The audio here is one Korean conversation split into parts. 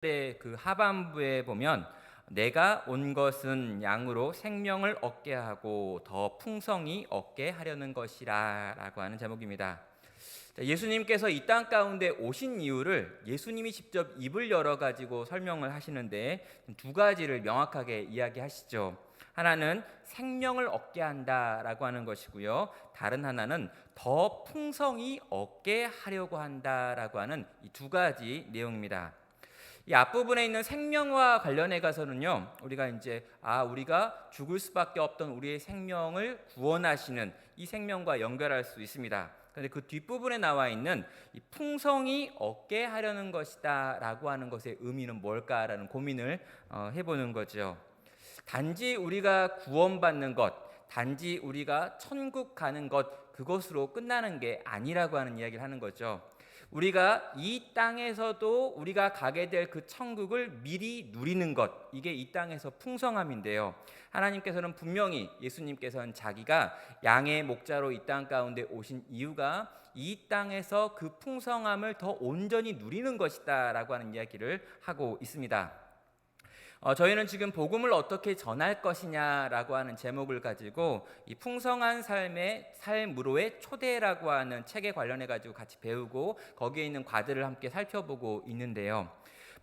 그 하반부에 보면 내가 온 것은 양으로 생명을 얻게 하고 더 풍성히 얻게 하려는 것이라 라고 하는 제목입니다. 예수님께서 이 땅 가운데 오신 이유를 예수님이 직접 입을 열어 가지고 설명을 하시는데 두 가지를 명확하게 이야기하시죠. 하나는 생명을 얻게 한다라고 하는 것이고요. 다른 하나는 더 풍성히 얻게 하려고 한다라고 하는 이 두 가지 내용입니다. 이 앞부분에 있는 생명과 관련해 가서는요, 우리가 죽을 수밖에 없던 우리의 생명을 구원하시는 이 생명과 연결할 수 있습니다. 그런데 그 뒷부분에 나와 있는 이 풍성히 얻게 하려는 것이다라고 하는 것의 의미는 뭘까라는 고민을 해보는 거죠. 단지 우리가 구원받는 것, 단지 우리가 천국 가는 것, 그것으로 끝나는 게 아니라고 하는 이야기를 하는 거죠. 우리가 이 땅에서도 우리가 가게 될 그 천국을 미리 누리는 것, 이게 이 땅에서 풍성함인데요. 하나님께서는 분명히 예수님께서는 자기가 양의 목자로 이 땅 가운데 오신 이유가 이 땅에서 그 풍성함을 더 온전히 누리는 것이다 라고 하는 이야기를 하고 있습니다. 저희는 지금 복음을 어떻게 전할 것이냐라고 하는 제목을 가지고 이 풍성한 삶의 삶으로의 초대라고 하는 책에 관련해 가지고 같이 배우고 거기에 있는 과들을 함께 살펴보고 있는데요.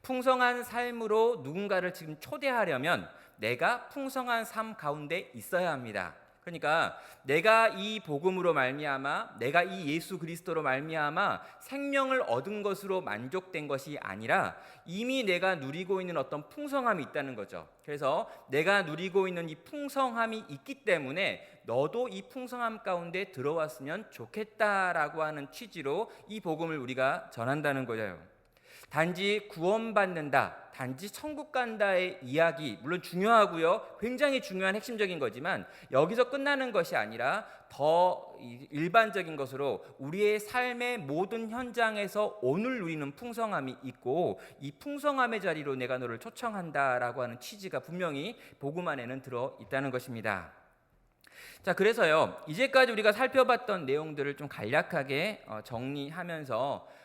풍성한 삶으로 누군가를 지금 초대하려면 내가 풍성한 삶 가운데 있어야 합니다. 그러니까 내가 이 복음으로 말미암아, 내가 이 예수 그리스도로 말미암아 생명을 얻은 것으로 만족된 것이 아니라 이미 내가 누리고 있는 어떤 풍성함이 있다는 거죠. 그래서 내가 누리고 있는 이 풍성함이 있기 때문에 너도 이 풍성함 가운데 들어왔으면 좋겠다라고 하는 취지로 이 복음을 우리가 전한다는 거예요. 단지 구원받는다, 단지 천국 간다의 이야기 물론 중요하고요, 굉장히 중요한 핵심적인 거지만 여기서 끝나는 것이 아니라 더 일반적인 것으로 우리의 삶의 모든 현장에서 오늘 누리는 풍성함이 있고 이 풍성함의 자리로 내가 너를 초청한다라고 하는 취지가 분명히 복음 안에는 들어 있다는 것입니다. 자, 그래서요, 이제까지 우리가 살펴봤던 내용들을 좀 간략하게 정리하면서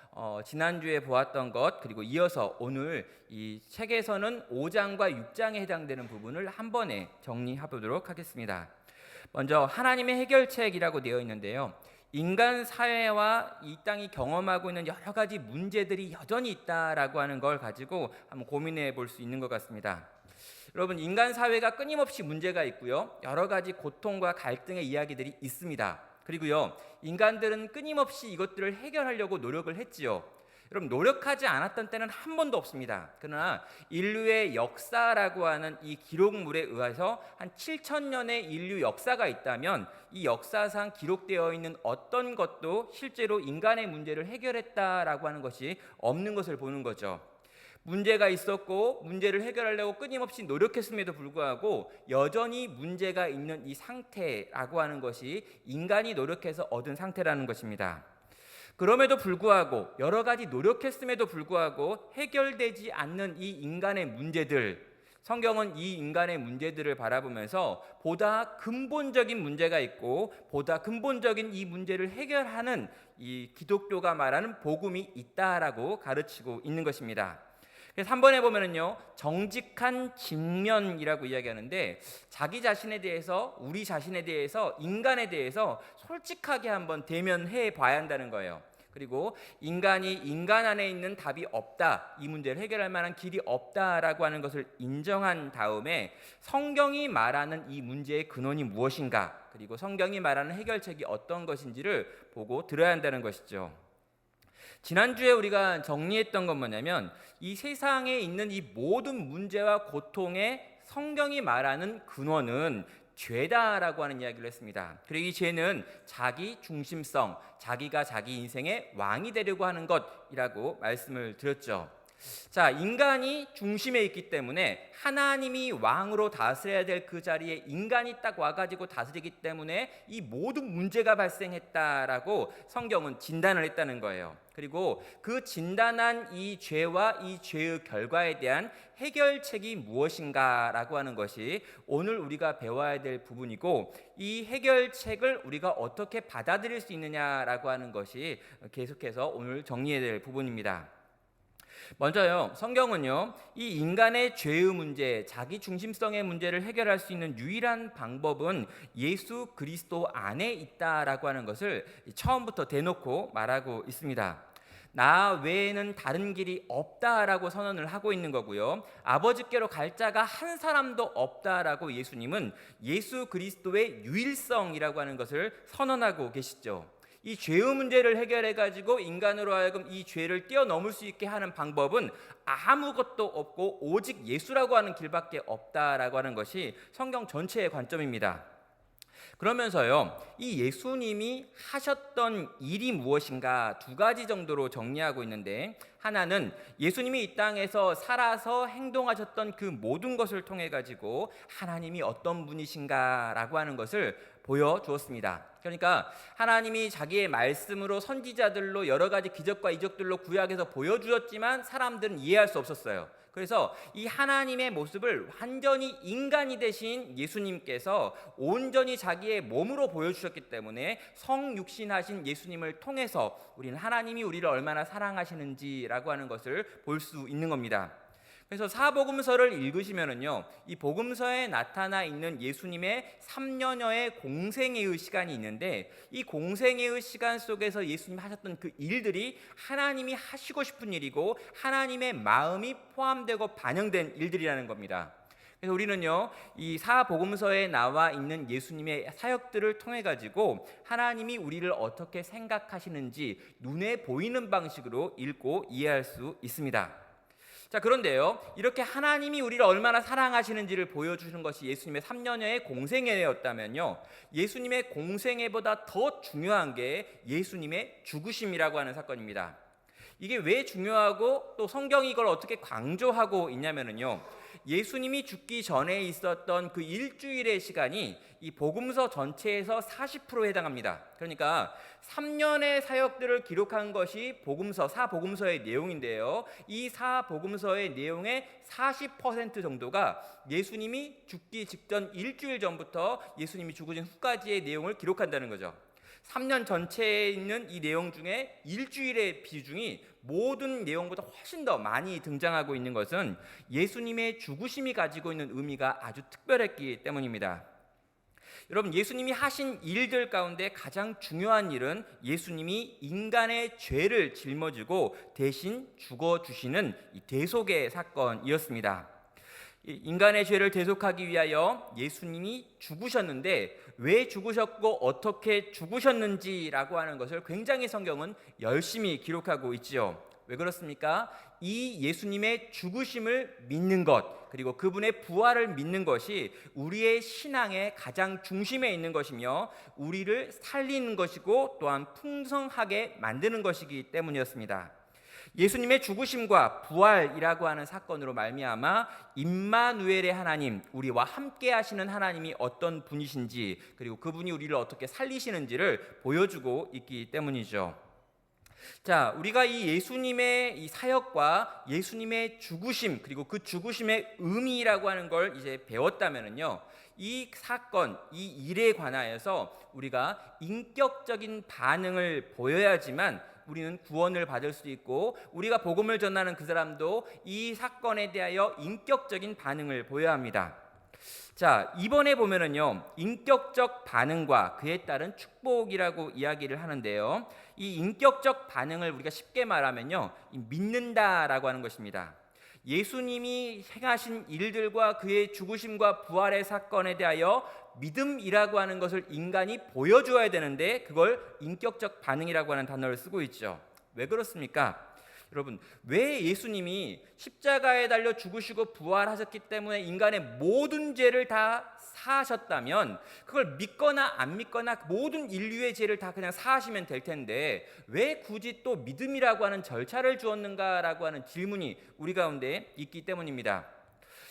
지난주에 보았던 것, 그리고 이어서 오늘 이 책에서는 5장과 6장에 해당되는 부분을 한 번에 정리해 보도록 하겠습니다. 먼저 하나님의 해결책이라고 되어 있는데요, 인간 사회와 이 땅이 경험하고 있는 여러 가지 문제들이 여전히 있다라고 하는 걸 가지고 한번 고민해 볼 수 있는 것 같습니다. 여러분, 인간 사회가 끊임없이 문제가 있고요, 여러 가지 고통과 갈등의 이야기들이 있습니다. 그리고요, 인간들은 끊임없이 이것들을 해결하려고 노력을 했지요. 여러분, 노력하지 않았던 때는 한 번도 없습니다. 그러나 인류의 역사라고 하는 이 기록물에 의해서 한 7,000년의 인류 역사가 있다면 이 역사상 기록되어 있는 어떤 것도 실제로 인간의 문제를 해결했다라고 하는 것이 없는 것을 보는 거죠. 문제가 있었고 문제를 해결하려고 끊임없이 노력했음에도 불구하고 여전히 문제가 있는 이 상태라고 하는 것이 인간이 노력해서 얻은 상태라는 것입니다. 그럼에도 불구하고 여러 가지 노력했음에도 불구하고 해결되지 않는 이 인간의 문제들, 성경은 이 인간의 문제들을 바라보면서 보다 근본적인 문제가 있고 보다 근본적인 이 문제를 해결하는 이 기독교가 말하는 복음이 있다라고 가르치고 있는 것입니다. 그래서 한 번에 보면은요, 정직한 직면이라고 이야기하는데 자기 자신에 대해서, 우리 자신에 대해서, 인간에 대해서 솔직하게 한번 대면해 봐야 한다는 거예요. 그리고 인간이 인간 안에 있는 답이 없다, 이 문제를 해결할 만한 길이 없다라고 하는 것을 인정한 다음에 성경이 말하는 이 문제의 근원이 무엇인가, 그리고 성경이 말하는 해결책이 어떤 것인지를 보고 들어야 한다는 것이죠. 지난주에 우리가 정리했던 건 뭐냐면 이 세상에 있는 이 모든 문제와 고통의 성경이 말하는 근원은 죄다라고 하는 이야기를 했습니다. 그리고 이 죄는 자기 중심성, 자기가 자기 인생의 왕이 되려고 하는 것이라고 말씀을 드렸죠. 자, 인간이 중심에 있기 때문에 하나님이 왕으로 다스려야 될 그 자리에 인간이 딱 와가지고 다스리기 때문에 이 모든 문제가 발생했다라고 성경은 진단을 했다는 거예요. 그리고 그 진단한 이 죄와 이 죄의 결과에 대한 해결책이 무엇인가라고 하는 것이 오늘 우리가 배워야 될 부분이고, 이 해결책을 우리가 어떻게 받아들일 수 있느냐라고 하는 것이 계속해서 오늘 정리해야 될 부분입니다. 먼저요, 성경은요, 이 인간의 죄의 문제, 자기 중심성의 문제를 해결할 수 있는 유일한 방법은 예수 그리스도 안에 있다라고 하는 것을 처음부터 대놓고 말하고 있습니다. 나 외에는 다른 길이 없다라고 선언을 하고 있는 거고요. 아버지께로 갈 자가 한 사람도 없다라고 예수님은 예수 그리스도의 유일성이라고 하는 것을 선언하고 계시죠. 이 죄의 문제를 해결해 가지고 인간으로 하여금 이 죄를 뛰어넘을 수 있게 하는 방법은 아무것도 없고 오직 예수라고 하는 길밖에 없다라고 하는 것이 성경 전체의 관점입니다. 그러면서요, 이 예수님이 하셨던 일이 무엇인가 두 가지 정도로 정리하고 있는데, 하나는 예수님이 이 땅에서 살아서 행동하셨던 그 모든 것을 통해 가지고 하나님이 어떤 분이신가라고 하는 것을 보여주었습니다. 그러니까 하나님이 자기의 말씀으로 선지자들로 여러 가지 기적과 이적들로 구약에서 보여주었지만 사람들은 이해할 수 없었어요. 그래서 이 하나님의 모습을 완전히 인간이 되신 예수님께서 온전히 자기의 몸으로 보여주셨기 때문에 성육신하신 예수님을 통해서 우리는 하나님이 우리를 얼마나 사랑하시는지라고 하는 것을 볼 수 있는 겁니다. 그래서 사복음서를 읽으시면은요, 이 복음서에 나타나 있는 예수님의 3년여의 공생애의 시간이 있는데, 이 공생애의 시간 속에서 예수님이 하셨던 그 일들이 하나님이 하시고 싶은 일이고 하나님의 마음이 포함되고 반영된 일들이라는 겁니다. 그래서 우리는요, 이 사복음서에 나와 있는 예수님의 사역들을 통해 가지고 하나님이 우리를 어떻게 생각하시는지 눈에 보이는 방식으로 읽고 이해할 수 있습니다. 자, 그런데요, 이렇게 하나님이 우리를 얼마나 사랑하시는지를 보여주는 것이 예수님의 3년여의 공생애였다면요, 예수님의 공생애보다 더 중요한 게 예수님의 죽으심이라고 하는 사건입니다. 이게 왜 중요하고 또 성경이 이걸 어떻게 강조하고 있냐면요, 예수님이 죽기 전에 있었던 그 일주일의 시간이 이 복음서 전체에서 40%에 해당합니다. 그러니까 3년의 사역들을 기록한 것이 복음서, 사복음서의 내용인데요, 이 사복음서의 내용의 40% 정도가 예수님이 죽기 직전 일주일 전부터 예수님이 죽으신 후까지의 내용을 기록한다는 거죠. 3년 전체에 있는 이 내용 중에 일주일의 비중이 모든 내용보다 훨씬 더 많이 등장하고 있는 것은 예수님의 죽으심이 가지고 있는 의미가 아주 특별했기 때문입니다. 여러분, 예수님이 하신 일들 가운데 가장 중요한 일은 예수님이 인간의 죄를 짊어지고 대신 죽어주시는 이 대속의 사건이었습니다. 인간의 죄를 대속하기 위하여 예수님이 죽으셨는데 왜 죽으셨고 어떻게 죽으셨는지라고 하는 것을 굉장히 성경은 열심히 기록하고 있지요. 왜 그렇습니까? 이 예수님의 죽으심을 믿는 것, 그리고 그분의 부활을 믿는 것이 우리의 신앙의 가장 중심에 있는 것이며 우리를 살리는 것이고 또한 풍성하게 만드는 것이기 때문이었습니다. 예수님의 죽으심과 부활이라고 하는 사건으로 말미암아 임마누엘의 하나님, 우리와 함께 하시는 하나님이 어떤 분이신지, 그리고 그분이 우리를 어떻게 살리시는지를 보여주고 있기 때문이죠. 자, 우리가 이 예수님의 이 사역과 예수님의 죽으심, 그리고 그 죽으심의 의미라고 하는 걸 이제 배웠다면은요, 이 사건, 이 일에 관하여서 우리가 인격적인 반응을 보여야지만 우리는 구원을 받을 수 있고, 우리가 복음을 전하는 그 사람도 이 사건에 대하여 인격적인 반응을 보여야 합니다. 자, 이번에 보면은요, 인격적 반응과 그에 따른 축복이라고 이야기를 하는데요, 이 인격적 반응을 우리가 쉽게 말하면요, 믿는다라고 하는 것입니다. 예수님이 행하신 일들과 그의 죽으심과 부활의 사건에 대하여 믿음이라고 하는 것을 인간이 보여줘야 되는데 그걸 인격적 반응이라고 하는 단어를 쓰고 있죠. 왜 그렇습니까? 여러분, 왜 예수님이 십자가에 달려 죽으시고 부활하셨기 때문에 인간의 모든 죄를 다 사하셨다면 그걸 믿거나 안 믿거나 모든 인류의 죄를 다 그냥 사하시면 될 텐데 왜 굳이 또 믿음이라고 하는 절차를 주었는가라고 하는 질문이 우리 가운데 있기 때문입니다.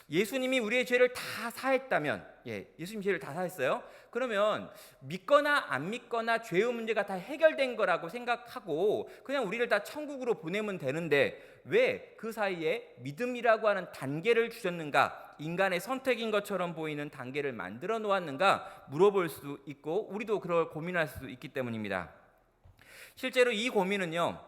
예수님이 우리의 죄를 다 사했다면, 예수님 죄를 다 사했어요. 그러면 믿거나 안 믿거나 죄의 문제가 다 해결된 거라고 생각하고 그냥 우리를 다 천국으로 보내면 되는데 왜 그 사이에 믿음이라고 하는 단계를 주셨는가, 인간의 선택인 것처럼 보이는 단계를 만들어 놓았는가 물어볼 수 있고 우리도 그걸 고민할 수 있기 때문입니다. 실제로 이 고민은요,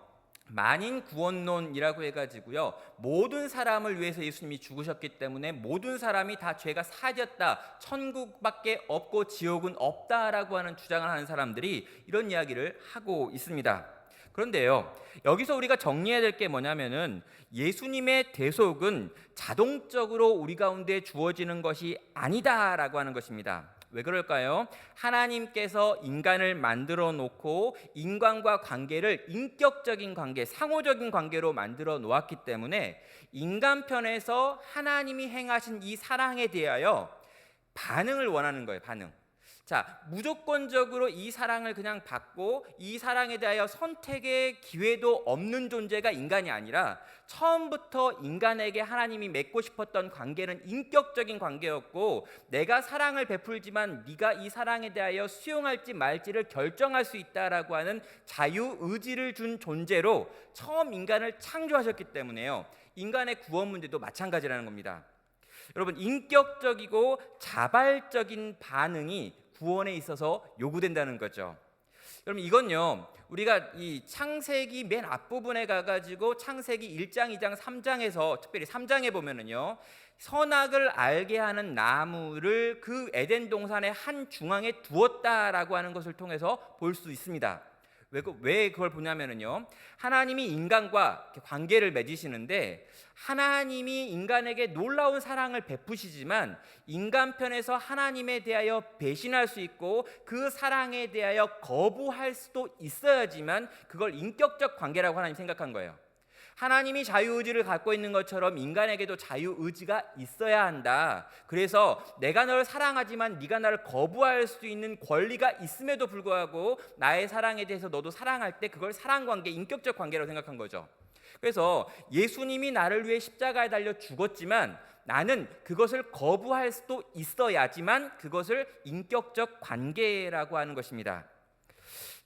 만인 구원론이라고 해가지고요, 모든 사람을 위해서 예수님이 죽으셨기 때문에 모든 사람이 다 죄가 사하졌다, 천국밖에 없고 지옥은 없다라고 하는 주장을 하는 사람들이 이런 이야기를 하고 있습니다. 그런데요, 여기서 우리가 정리해야 될 게 뭐냐면은 예수님의 대속은 자동적으로 우리 가운데 주어지는 것이 아니다라고 하는 것입니다. 왜 그럴까요? 하나님께서 인간을 만들어 놓고 인간과 관계를 인격적인 관계, 상호적인 관계로 만들어 놓았기 때문에 인간 편에서 하나님이 행하신 이 사랑에 대하여 반응을 원하는 거예요. 반응. 자, 무조건적으로 이 사랑을 그냥 받고 이 사랑에 대하여 선택의 기회도 없는 존재가 인간이 아니라 처음부터 인간에게 하나님이 맺고 싶었던 관계는 인격적인 관계였고, 내가 사랑을 베풀지만 네가 이 사랑에 대하여 수용할지 말지를 결정할 수 있다라고 하는 자유의지를 준 존재로 처음 인간을 창조하셨기 때문에요, 인간의 구원 문제도 마찬가지라는 겁니다. 여러분, 인격적이고 자발적인 반응이 구원에 있어서 요구된다는 거죠. 여러분, 이건요, 우리가 이 창세기 맨 앞부분에 가가지고 창세기 1장, 2장, 3장에서 특별히 3장에 보면은요, 선악을 알게 하는 나무를 그 에덴 동산의 한 중앙에 두었다라고 하는 것을 통해서 볼 수 있습니다. 왜 그걸 보냐면은요, 하나님이 인간과 관계를 맺으시는데 하나님이 인간에게 놀라운 사랑을 베푸시지만 인간 편에서 하나님에 대하여 배신할 수 있고 그 사랑에 대하여 거부할 수도 있어야지만 그걸 인격적 관계라고 하나님 생각한 거예요. 하나님이 자유의지를 갖고 있는 것처럼 인간에게도 자유의지가 있어야 한다. 그래서 내가 너를 사랑하지만 네가 나를 거부할 수 있는 권리가 있음에도 불구하고 나의 사랑에 대해서 너도 사랑할 때 그걸 사랑관계, 인격적 관계라고 생각한 거죠. 그래서 예수님이 나를 위해 십자가에 달려 죽었지만 나는 그것을 거부할 수도 있어야지만 그것을 인격적 관계라고 하는 것입니다.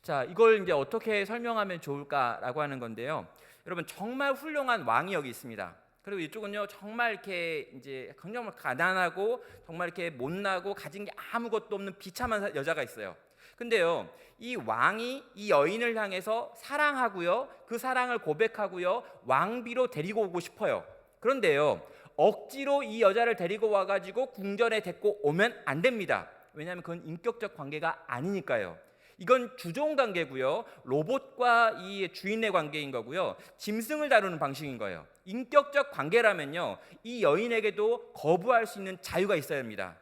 자, 이걸 이제 어떻게 설명하면 좋을까라고 하는 건데요. 여러분, 정말 훌륭한 왕이 여기 있습니다. 그리고 이쪽은요, 정말 이렇게 이제 정말 가난하고 정말 이렇게 못나고 가진 게 아무것도 없는 비참한 여자가 있어요. 근데요, 이 왕이 이 여인을 향해서 사랑하고요, 그 사랑을 고백하고요, 왕비로 데리고 오고 싶어요. 그런데요, 억지로 이 여자를 데리고 와가지고 궁전에 데리고 오면 안 됩니다. 왜냐하면 그건 인격적 관계가 아니니까요. 이건 주종 관계고요, 로봇과 이 주인의 관계인 거고요, 짐승을 다루는 방식인 거예요. 인격적 관계라면요, 이 여인에게도 거부할 수 있는 자유가 있어야 합니다.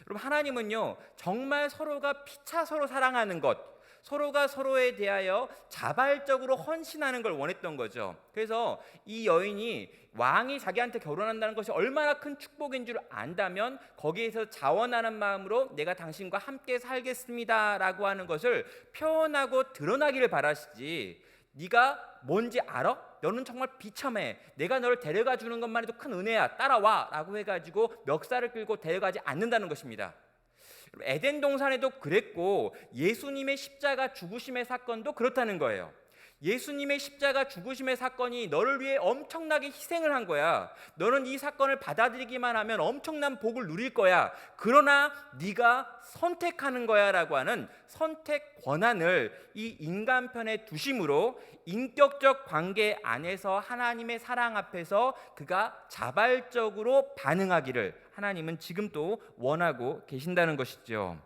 여러분, 하나님은요, 정말 서로가 피차 서로 사랑하는 것, 서로가 서로에 대하여 자발적으로 헌신하는 걸 원했던 거죠. 그래서 이 여인이 왕이 자기한테 결혼한다는 것이 얼마나 큰 축복인 줄 안다면 거기에서 자원하는 마음으로 내가 당신과 함께 살겠습니다 라고 하는 것을 표현하고 드러나기를 바라시지, 네가 뭔지 알아? 너는 정말 비참해, 내가 너를 데려가 주는 것만 해도 큰 은혜야, 따라와 라고 해가지고 멱살을 끌고 데려가지 않는다는 것입니다. 에덴 동산에도 그랬고 예수님의 십자가 죽으심의 사건도 그렇다는 거예요. 예수님의 십자가 죽으심의 사건이 너를 위해 엄청나게 희생을 한 거야. 너는 이 사건을 받아들이기만 하면 엄청난 복을 누릴 거야. 그러나 네가 선택하는 거야 라고 하는 선택 권한을 이 인간 편에 두심으로 인격적 관계 안에서 하나님의 사랑 앞에서 그가 자발적으로 반응하기를 하나님은 지금도 원하고 계신다는 것이죠.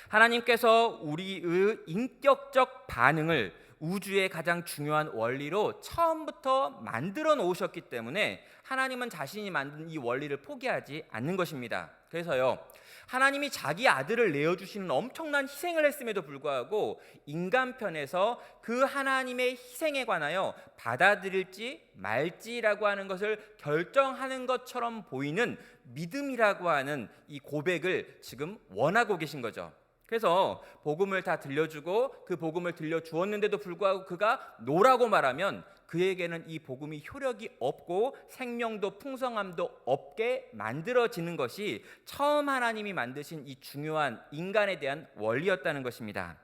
하나님께서 우리의 인격적 반응을 우주의 가장 중요한 원리로 처음부터 만들어 놓으셨기 때문에 하나님은 자신이 만든 이 원리를 포기하지 않는 것입니다. 그래서요, 하나님이 자기 아들을 내어주시는 엄청난 희생을 했음에도 불구하고 인간 편에서 그 하나님의 희생에 관하여 받아들일지 말지라고 하는 것을 결정하는 것처럼 보이는 믿음이라고 하는 이 고백을 지금 원하고 계신 거죠. 그래서 복음을 다 들려주고 그 복음을 들려주었는데도 불구하고 그가 노라고 말하면 그에게는 이 복음이 효력이 없고 생명도 풍성함도 없게 만들어지는 것이 처음 하나님이 만드신 이 중요한 인간에 대한 원리였다는 것입니다.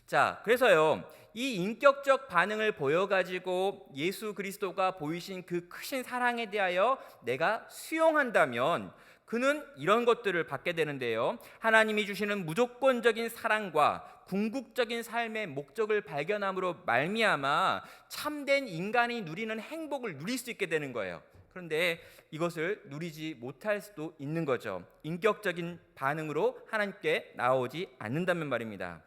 자, 그래서요, 이 인격적 반응을 보여가지고 예수 그리스도가 보이신 그 크신 사랑에 대하여 내가 수용한다면 그는 이런 것들을 받게 되는데요. 하나님이 주시는 무조건적인 사랑과 궁극적인 삶의 목적을 발견함으로 말미암아 참된 인간이 누리는 행복을 누릴 수 있게 되는 거예요. 그런데 이것을 누리지 못할 수도 있는 거죠. 인격적인 반응으로 하나님께 나오지 않는다면 말입니다.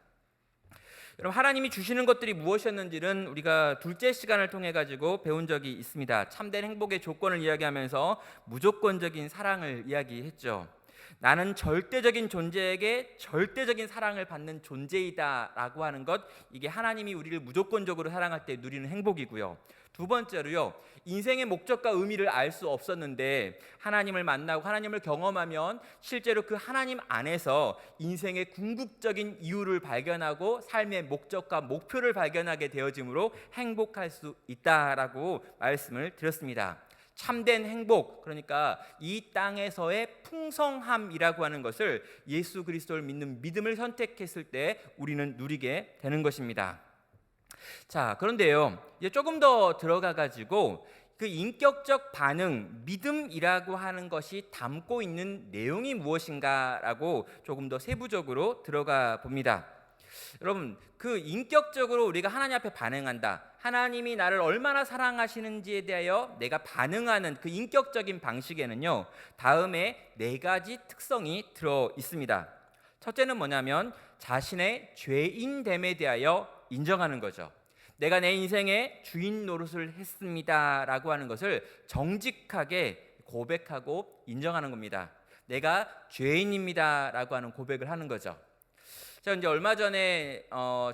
여러분, 하나님이 주시는 것들이 무엇이었는지는 우리가 둘째 시간을 통해 가지고 배운 적이 있습니다. 참된 행복의 조건을 이야기하면서 무조건적인 사랑을 이야기했죠. 나는 절대적인 존재에게 절대적인 사랑을 받는 존재이다라고 하는 것, 이게 하나님이 우리를 무조건적으로 사랑할 때 누리는 행복이고요. 두 번째로요, 인생의 목적과 의미를 알 수 없었는데 하나님을 만나고 하나님을 경험하면 실제로 그 하나님 안에서 인생의 궁극적인 이유를 발견하고 삶의 목적과 목표를 발견하게 되어지므로 행복할 수 있다라고 말씀을 드렸습니다. 참된 행복, 그러니까 이 땅에서의 풍성함이라고 하는 것을 예수 그리스도를 믿는 믿음을 선택했을 때 우리는 누리게 되는 것입니다. 자, 그런데요, 이제 조금 더 들어가 가지고 그 인격적 반응, 믿음이라고 하는 것이 담고 있는 내용이 무엇인가라고 조금 더 세부적으로 들어가 봅니다. 여러분, 그 인격적으로 우리가 하나님 앞에 반응한다, 하나님이 나를 얼마나 사랑하시는지에 대하여 내가 반응하는 그 인격적인 방식에는요, 다음에 네 가지 특성이 들어 있습니다. 첫째는 뭐냐면 자신의 죄인됨에 대하여 인정하는 거죠. 내가 내 인생의 주인 노릇을 했습니다라고 하는 것을 정직하게 고백하고 인정하는 겁니다. 내가 죄인입니다라고 하는 고백을 하는 거죠. 제가 이제 얼마 전에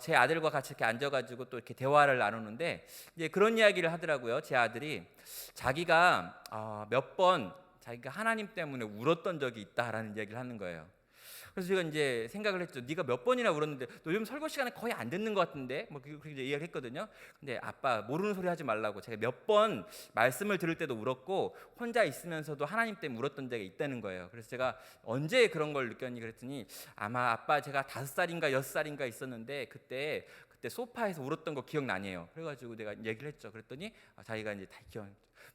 제 아들과 같이 이렇게 앉아가지고 또 이렇게 대화를 나누는데 이제 그런 이야기를 하더라고요. 제 아들이 자기가 몇 번 자기가 하나님 때문에 울었던 적이 있다라는 이야기를 하는 거예요. 그래서 제가 이제 생각을 했죠. 네가 몇 번이나 울었는데 너 요즘 설교 시간에 거의 안 듣는 것 같은데, 뭐 그렇게 이제 이야기를 했거든요. 근데 아빠, 모르는 소리 하지 말라고, 제가 몇 번 말씀을 들을 때도 울었고 혼자 있으면서도 하나님 때문에 울었던 적이 있다는 거예요. 그래서 제가 언제 그런 걸 느꼈니 그랬더니 아마 아빠 제가 5살인가 6살인가 있었는데 그때 소파에서 울었던 거 기억나네요. 그래가지고 내가 얘기를 했죠. 그랬더니 자기가 이제 다 기억.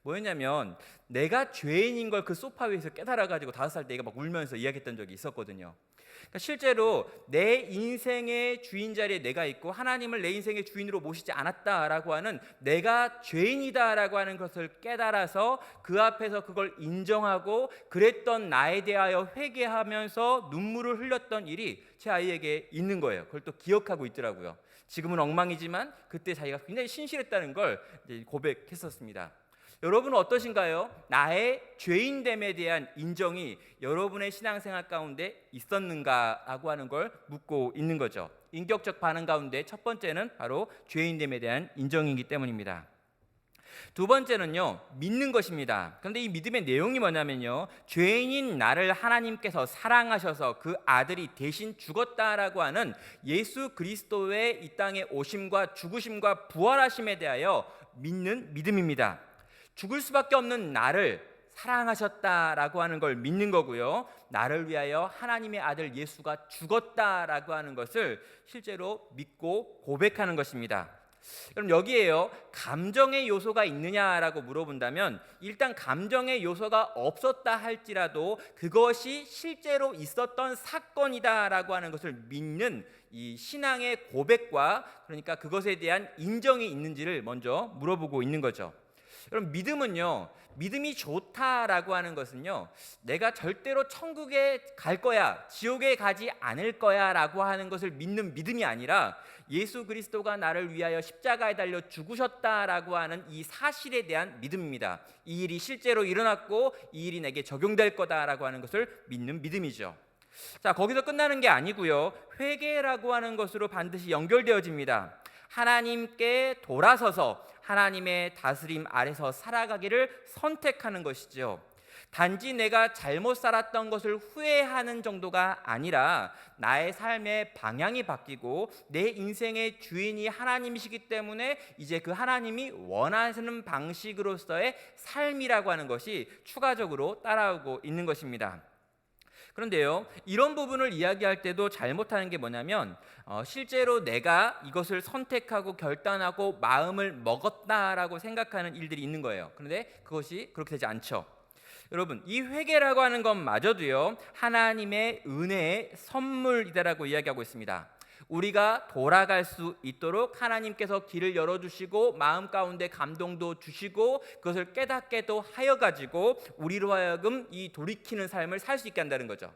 뭐였냐면 내가 죄인인 걸 그 소파 위에서 깨달아가지고 5살 때 얘가 막 울면서 이야기했던 적이 있었거든요. 그러니까 실제로 내 인생의 주인 자리에 내가 있고 하나님을 내 인생의 주인으로 모시지 않았다라고 하는 내가 죄인이다라고 하는 것을 깨달아서 그 앞에서 그걸 인정하고 그랬던 나에 대하여 회개하면서 눈물을 흘렸던 일이 제 아이에게 있는 거예요. 그걸 또 기억하고 있더라고요. 지금은 엉망이지만 그때 자기가 굉장히 신실했다는 걸 고백했었습니다. 여러분은 어떠신가요? 나의 죄인됨에 대한 인정이 여러분의 신앙생활 가운데 있었는가라고 하는 걸 묻고 있는 거죠. 인격적 반응 가운데 첫 번째는 바로 죄인됨에 대한 인정이기 때문입니다. 두 번째는요, 믿는 것입니다. 그런데 이 믿음의 내용이 뭐냐면요, 죄인인 나를 하나님께서 사랑하셔서 그 아들이 대신 죽었다라고 하는 예수 그리스도의 이 땅에 오심과 죽으심과 부활하심에 대하여 믿는 믿음입니다. 죽을 수밖에 없는 나를 사랑하셨다라고 하는 걸 믿는 거고요, 나를 위하여 하나님의 아들 예수가 죽었다라고 하는 것을 실제로 믿고 고백하는 것입니다. 그럼 여기에요, 감정의 요소가 있느냐라고 물어본다면 일단 감정의 요소가 없었다 할지라도 그것이 실제로 있었던 사건이다라고 하는 것을 믿는 이 신앙의 고백과, 그러니까 그것에 대한 인정이 있는지를 먼저 물어보고 있는 거죠. 여러분, 믿음은요, 믿음이 좋다라고 하는 것은요, 내가 절대로 천국에 갈 거야, 지옥에 가지 않을 거야 라고 하는 것을 믿는 믿음이 아니라 예수 그리스도가 나를 위하여 십자가에 달려 죽으셨다라고 하는 이 사실에 대한 믿음입니다. 이 일이 실제로 일어났고 이 일이 내게 적용될 거다라고 하는 것을 믿는 믿음이죠. 자, 거기서 끝나는 게 아니고요, 회개라고 하는 것으로 반드시 연결되어집니다. 하나님께 돌아서서 하나님의 다스림 아래서 살아가기를 선택하는 것이죠. 단지 내가 잘못 살았던 것을 후회하는 정도가 아니라 나의 삶의 방향이 바뀌고 내 인생의 주인이 하나님이시기 때문에 이제 그 하나님이 원하시는 방식으로서의 삶이라고 하는 것이 추가적으로 따라오고 있는 것입니다. 그런데요, 이런 부분을 이야기할 때도 잘못하는 게 뭐냐면 실제로 내가 이것을 선택하고 결단하고 마음을 먹었다라고 생각하는 일들이 있는 거예요. 그런데 그것이 그렇게 되지 않죠. 여러분, 이 회개라고 하는 것마저도요 하나님의 은혜의 선물이다라고 이야기하고 있습니다. 우리가 돌아갈 수 있도록 하나님께서 길을 열어주시고 마음 가운데 감동도 주시고 그것을 깨닫게도 하여 가지고 우리로 하여금 이 돌이키는 삶을 살 수 있게 한다는 거죠.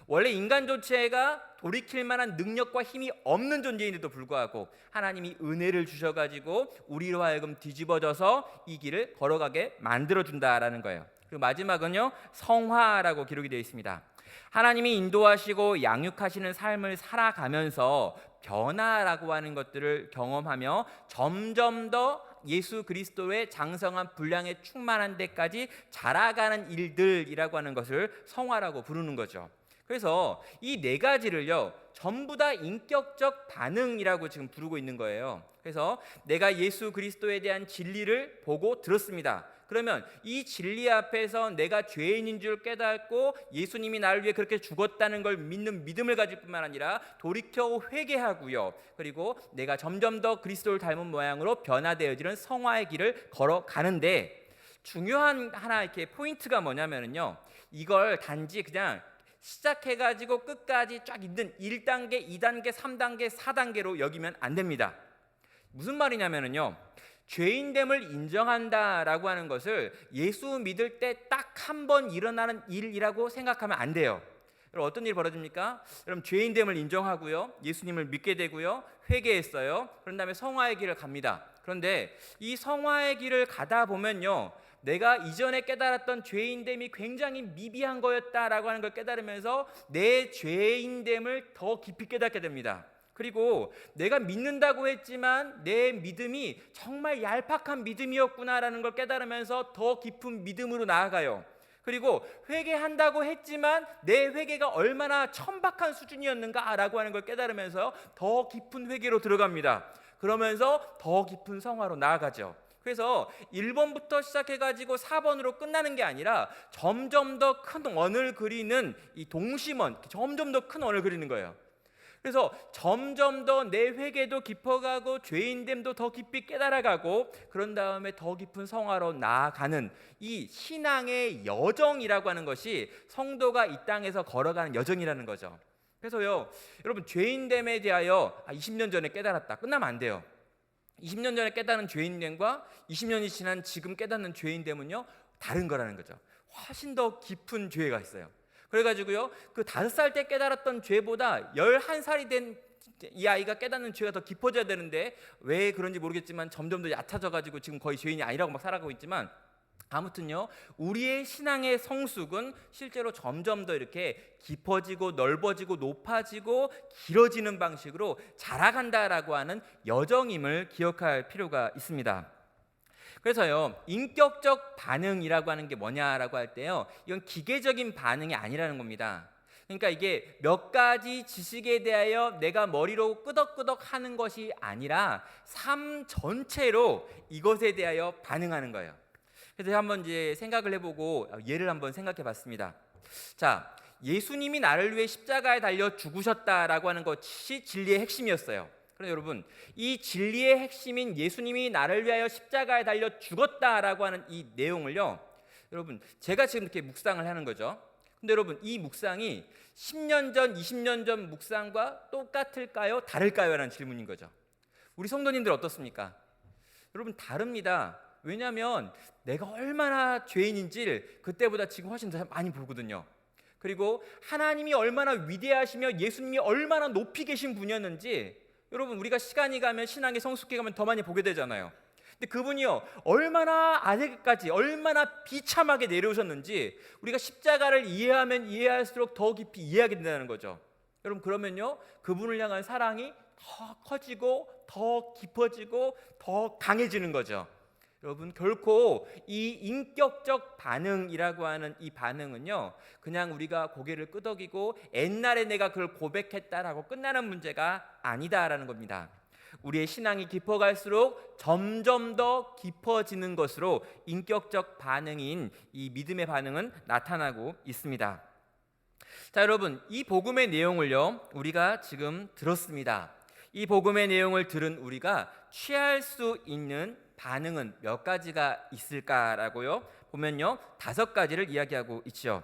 원래 인간 존재가 돌이킬 만한 능력과 힘이 없는 존재인데도 불구하고 하나님이 은혜를 주셔가지고 우리로 하여금 뒤집어져서 이 길을 걸어가게 만들어준다라는 거예요. 그리고 마지막은요 성화라고 기록이 되어 있습니다. 하나님이 인도하시고 양육하시는 삶을 살아가면서 변화라고 하는 것들을 경험하며 점점 더 예수 그리스도의 장성한 분량에 충만한 데까지 자라가는 일들이라고 하는 것을 성화라고 부르는 거죠. 그래서 이 네 가지를요 전부 다 인격적 반응이라고 지금 부르고 있는 거예요. 그래서 내가 예수 그리스도에 대한 진리를 보고 들었습니다. 그러면 이 진리 앞에서 내가 죄인인 줄 깨닫고 예수님이 나를 위해 그렇게 죽었다는 걸 믿는 믿음을 가질 뿐만 아니라 돌이켜 회개하고요. 그리고 내가 점점 더 그리스도를 닮은 모양으로 변화되어지는 성화의 길을 걸어가는데 중요한 하나 이렇게 포인트가 뭐냐면요. 이걸 단지 그냥 시작해가지고 끝까지 쫙 있는 1단계, 2단계, 3단계, 4단계로 여기면 안 됩니다. 무슨 말이냐면요. 죄인됨을 인정한다라고 하는 것을 예수 믿을 때 딱 한 번 일어나는 일이라고 생각하면 안 돼요. 여러분 어떤 일이 벌어집니까? 여러분 죄인됨을 인정하고요. 예수님을 믿게 되고요. 회개했어요. 그런 다음에 성화의 길을 갑니다. 그런데 이 성화의 길을 가다 보면요. 내가 이전에 깨달았던 죄인됨이 굉장히 미비한 거였다라고 하는 걸 깨달으면서 내 죄인됨을 더 깊이 깨닫게 됩니다. 그리고 내가 믿는다고 했지만 내 믿음이 정말 얄팍한 믿음이었구나라는 걸 깨달으면서 더 깊은 믿음으로 나아가요. 그리고 회개한다고 했지만 내 회개가 얼마나 천박한 수준이었는가라고 하는 걸 깨달으면서 더 깊은 회개로 들어갑니다. 그러면서 더 깊은 성화로 나아가죠. 그래서 1번부터 시작해가지고 4번으로 끝나는 게 아니라 점점 더 큰 원을 그리는 이 동심원, 점점 더 큰 원을 그리는 거예요. 그래서 점점 더 내 회개도 깊어가고 죄인됨도 더 깊이 깨달아가고 그런 다음에 더 깊은 성화로 나아가는 이 신앙의 여정이라고 하는 것이 성도가 이 땅에서 걸어가는 여정이라는 거죠. 그래서요 여러분 죄인됨에 대하여 20년 전에 깨달았다 끝나면 안 돼요. 20년 전에 깨달은 죄인됨과 20년이 지난 지금 깨닫는 죄인됨은요 다른 거라는 거죠. 훨씬 더 깊은 죄가 있어요. 그래가지고요 그 5살 때 깨달았던 죄보다 11살이 된 이 아이가 깨닫는 죄가 더 깊어져야 되는데 왜 그런지 모르겠지만 점점 더 얕아져가지고 지금 거의 죄인이 아니라고 막 살아가고 있지만 아무튼요 우리의 신앙의 성숙은 실제로 점점 더 이렇게 깊어지고 넓어지고 높아지고 길어지는 방식으로 자라간다라고 하는 여정임을 기억할 필요가 있습니다. 그래서요 인격적 반응이라고 하는 게 뭐냐라고 할 때요 이건 기계적인 반응이 아니라는 겁니다. 그러니까 이게 몇 가지 지식에 대하여 내가 머리로 끄덕끄덕 하는 것이 아니라 삶 전체로 이것에 대하여 반응하는 거예요. 그래서 한번 이제 생각을 해보고 예를 한번 생각해 봤습니다. 자, 예수님이 나를 위해 십자가에 달려 죽으셨다라고 하는 것이 진리의 핵심이었어요. 그런데 여러분 이 진리의 핵심인 예수님이 나를 위하여 십자가에 달려 죽었다라고 하는 이 내용을요 여러분 제가 지금 이렇게 묵상을 하는 거죠. 근데 여러분 이 묵상이 10년 전 20년 전 묵상과 똑같을까요 다를까요 라는 질문인 거죠. 우리 성도님들 어떻습니까? 여러분 다릅니다. 왜냐하면 내가 얼마나 죄인인지를 그때보다 지금 훨씬 더 많이 보거든요. 그리고 하나님이 얼마나 위대하시며 예수님이 얼마나 높이 계신 분이었는지 여러분 우리가 시간이 가면 신앙이 성숙해 가면 더 많이 보게 되잖아요. 근데 그분이요 얼마나 아래까지 얼마나 비참하게 내려오셨는지 우리가 십자가를 이해하면 이해할수록 더 깊이 이해하게 된다는 거죠. 여러분 그러면요 그분을 향한 사랑이 더 커지고 더 깊어지고 더 강해지는 거죠. 여러분 결코 이 인격적 반응이라고 하는 이 반응은요 그냥 우리가 고개를 끄덕이고 옛날에 내가 그걸 고백했다라고 끝나는 문제가 아니다라는 겁니다. 우리의 신앙이 깊어갈수록 점점 더 깊어지는 것으로 인격적 반응인 이 믿음의 반응은 나타나고 있습니다. 자 여러분 이 복음의 내용을요 우리가 지금 들었습니다. 이 복음의 내용을 들은 우리가 취할 수 있는 반응은 몇 가지가 있을까라고요 보면요 5가지를 이야기하고 있죠.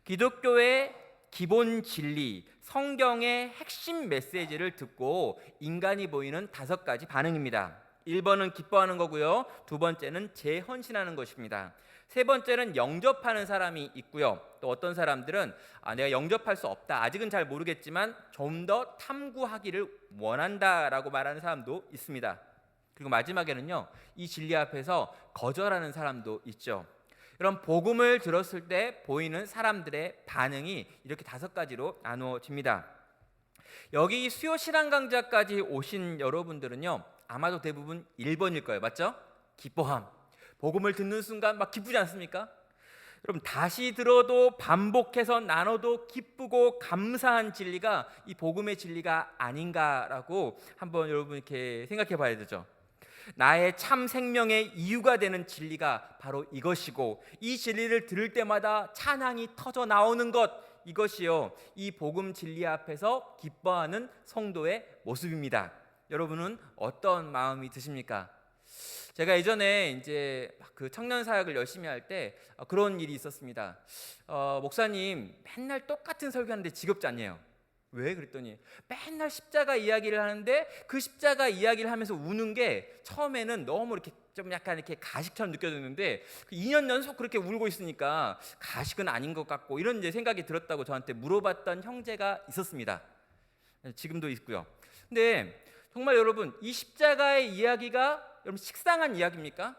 기독교의 기본 진리, 성경의 핵심 메시지를 듣고 인간이 보이는 5가지 반응입니다. 1번은 기뻐하는 거고요. 2번째는 재헌신하는 것입니다. 3번째는 영접하는 사람이 있고요. 또 어떤 사람들은 내가 영접할 수 없다, 아직은 잘 모르겠지만 좀 더 탐구하기를 원한다라고 말하는 사람도 있습니다. 그리고 마지막에는요 이 진리 앞에서 거절하는 사람도 있죠. 이런 복음을 들었을 때 보이는 사람들의 반응이 이렇게 5가지로 나누어집니다. 여기 수요 신앙 강좌까지 오신 여러분들은요 아마도 대부분 1번일 거예요. 맞죠? 기뻐함. 복음을 듣는 순간 막 기쁘지 않습니까? 여러분 다시 들어도 반복해서 나눠도 기쁘고 감사한 진리가 이 복음의 진리가 아닌가라고 한번 여러분 이렇게 생각해 봐야 되죠. 나의 참 생명의 이유가 되는 진리가 바로 이것이고, 이 진리를 들을 때마다 찬양이 터져 나오는 것, 이것이요 이 복음 진리 앞에서 기뻐하는 성도의 모습입니다. 여러분은 어떤 마음이 드십니까? 제가 예전에 이제 그 청년 사역을 열심히 할 때 그런 일이 있었습니다. 목사님 맨날 똑같은 설교하는데 지겹지 않냐요? 왜? 그랬더니 맨날 십자가 이야기를 하는데 그 십자가 이야기를 하면서 우는 게 처음에는 너무 이렇게 좀 약간 이렇게 가식처럼 느껴졌는데 2년 연속 그렇게 울고 있으니까 가식은 아닌 것 같고, 이런 이제 생각이 들었다고 저한테 물어봤던 형제가 있었습니다. 지금도 있고요. 근데 정말 여러분 이 십자가의 이야기가 여러분 식상한 이야기입니까?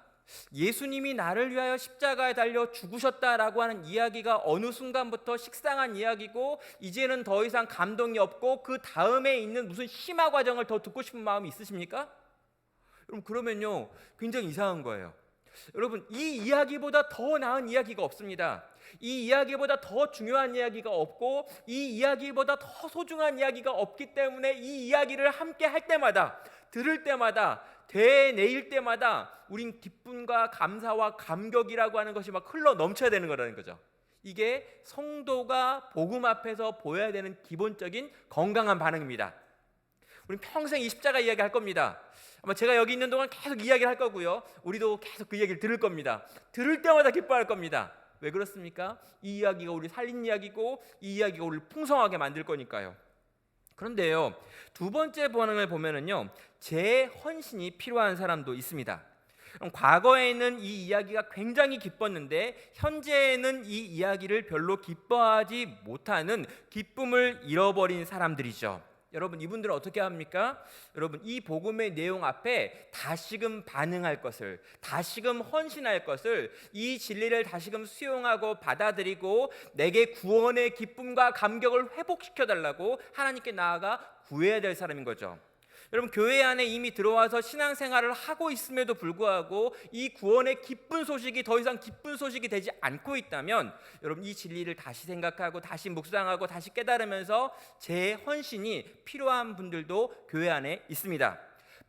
예수님이 나를 위하여 십자가에 달려 죽으셨다라고 하는 이야기가 어느 순간부터 식상한 이야기고 이제는 더 이상 감동이 없고 그 다음에 있는 무슨 심화 과정을 더 듣고 싶은 마음이 있으십니까? 여러분 그러면요 굉장히 이상한 거예요. 여러분 이 이야기보다 더 나은 이야기가 없습니다. 이 이야기보다 더 중요한 이야기가 없고 이 이야기보다 더 소중한 이야기가 없기 때문에 이 이야기를 함께 할 때마다, 들을 때마다, 되뇌일 때마다 우린 기쁨과 감사와 감격이라고 하는 것이 막 흘러 넘쳐야 되는 거라는 거죠. 이게 성도가 복음 앞에서 보여야 되는 기본적인 건강한 반응입니다. 우린 평생 이 십자가 이야기 할 겁니다. 아마 제가 여기 있는 동안 계속 이야기를 할 거고요. 우리도 계속 그 이야기를 들을 겁니다. 들을 때마다 기뻐할 겁니다. 왜 그렇습니까? 이 이야기가 우리 살린 이야기고 이 이야기가 우리를 풍성하게 만들 거니까요. 그런데요 2번째 반응을 보면은요 재헌신이 필요한 사람도 있습니다. 과거에는 이 이야기가 굉장히 기뻤는데 현재에는 이 이야기를 별로 기뻐하지 못하는, 기쁨을 잃어버린 사람들이죠. 여러분 이분들은 어떻게 합니까? 여러분 이 복음의 내용 앞에 다시금 반응할 것을, 다시금 헌신할 것을, 이 진리를 다시금 수용하고 받아들이고 내게 구원의 기쁨과 감격을 회복시켜 달라고 하나님께 나아가 구해야 될 사람인 거죠. 여러분 교회 안에 이미 들어와서 신앙생활을 하고 있음에도 불구하고 이 구원의 기쁜 소식이 더 이상 기쁜 소식이 되지 않고 있다면 여러분 이 진리를 다시 생각하고 다시 묵상하고 다시 깨달으면서 재헌신이 필요한 분들도 교회 안에 있습니다.